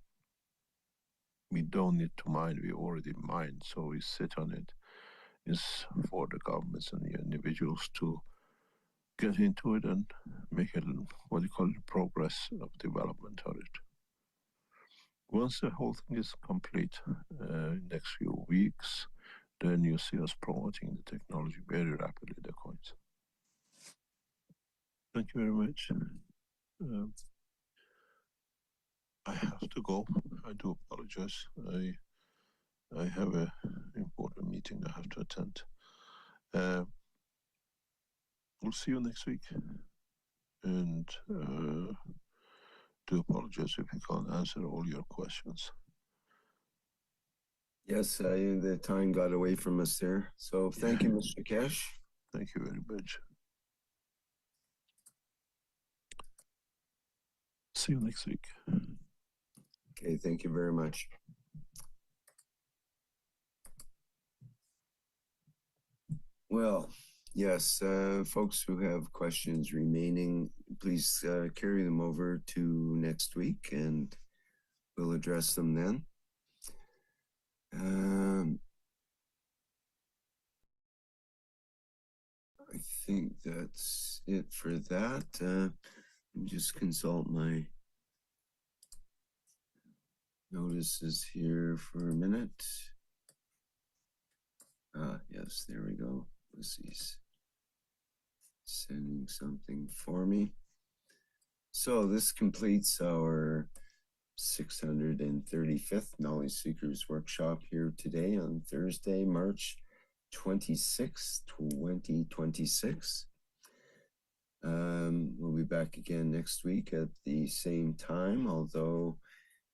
We don't need to mine, we already mine, so we sit on it. It's for the governments and the individuals to get into it and make it what you call it, progress of development of it. Once the whole thing is complete, next few weeks, then you see us promoting the technology very rapidly, the coins. Thank you very much. I have to go. I do apologize. I have an important meeting I have to attend. We'll see you next week. And do apologize if we can't answer all your questions. Yes, the time got away from us there. So thank you, Mr. Kesh. Thank you very much. See you next week. Okay, thank you very much. Well, yes, folks who have questions remaining, please carry them over to next week and we'll address them then. I think that's it for that. Let me just consult my notices here for a minute. Yes, there we go. Lucy's sending something for me. So this completes our 635th Knowledge Seekers Workshop here today on Thursday, March 26, 2026. We'll be back again next week at the same time, although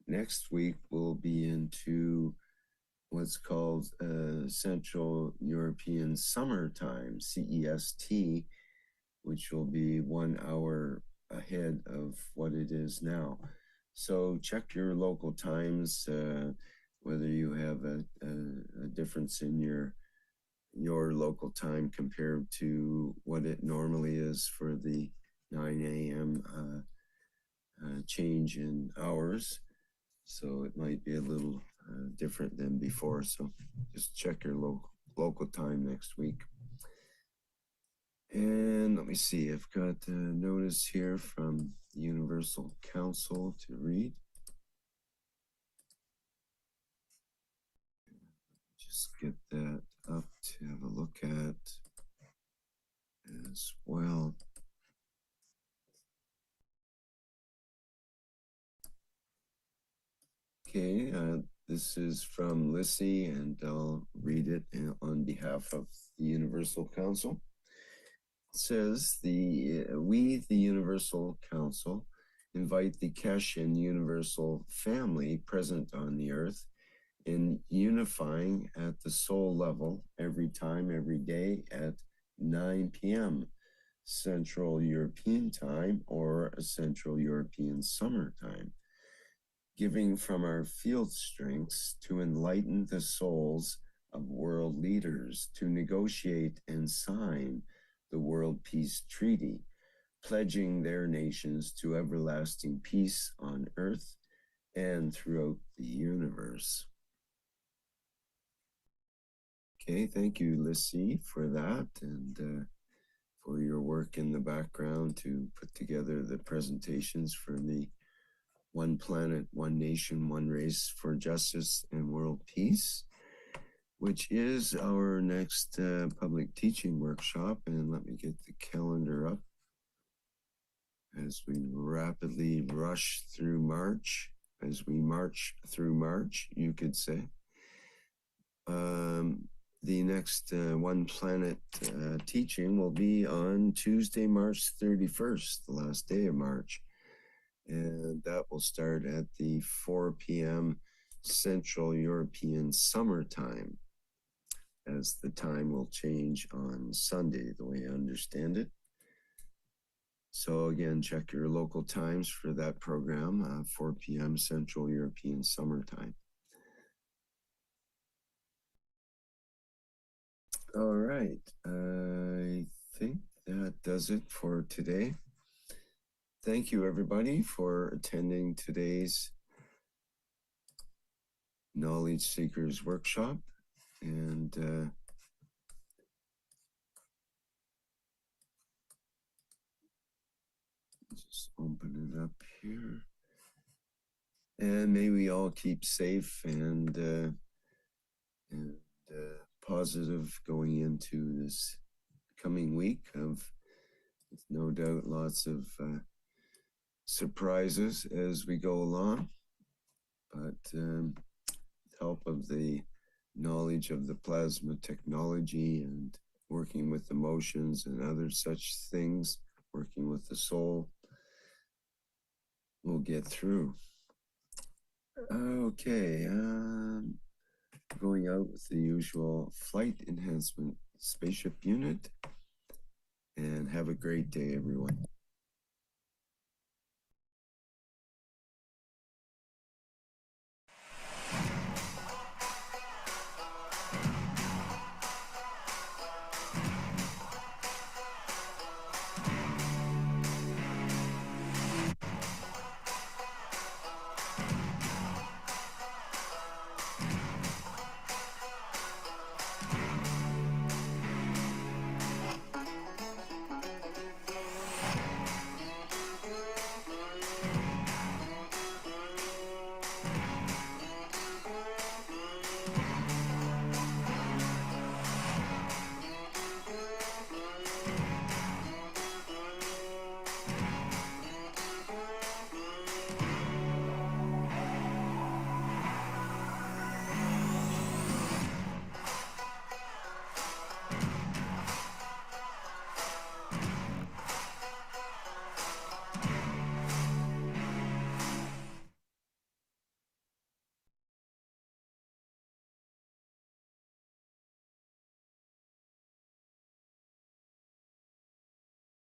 next week we'll be into what's called Central European Summertime, CEST, which will be 1 hour ahead of what it is now. So check your local times, whether you have a difference in your local time compared to what it normally is for the 9 a.m. Change in hours. So it might be a little different than before. So just check your local time next week. And let me see, I've got a notice here from the Universal Council to read. Just get that up to have a look at as well. Okay, this is from Lissy, and I'll read it on behalf of the Universal Council. It says, we, the Universal Council, invite the Keshin Universal family present on the earth in unifying at the soul level every time, every day at 9 p.m. Central European Time or Central European Summer Time, giving from our field strengths to enlighten the souls of world leaders to negotiate and sign the World Peace Treaty, pledging their nations to everlasting peace on earth and throughout the universe. Okay, thank you, Lissy, for that, and for your work in the background to put together the presentations for the One Planet, One Nation, One Race for Justice and World Peace, which is our next public teaching workshop. And let me get the calendar up as we rapidly rush through March, as we march through March, you could say. The next One Planet teaching will be on Tuesday, March 31st, the last day of March. And that will start at the 4 p.m. Central European Summertime, as the time will change on Sunday, the way I understand it. So again, check your local times for that program, 4 p.m. Central European Summertime. All right, I think that does it for today. Thank you, everybody, for attending today's Knowledge Seekers Workshop. And just open it up here. And may we all keep safe and positive going into this coming week of, with no doubt, lots of surprises as we go along, but with help of the knowledge of the plasma technology and working with emotions and other such things, working with the soul, we'll get through. Okay, going out with the usual flight enhancement spaceship unit, and have a great day, everyone.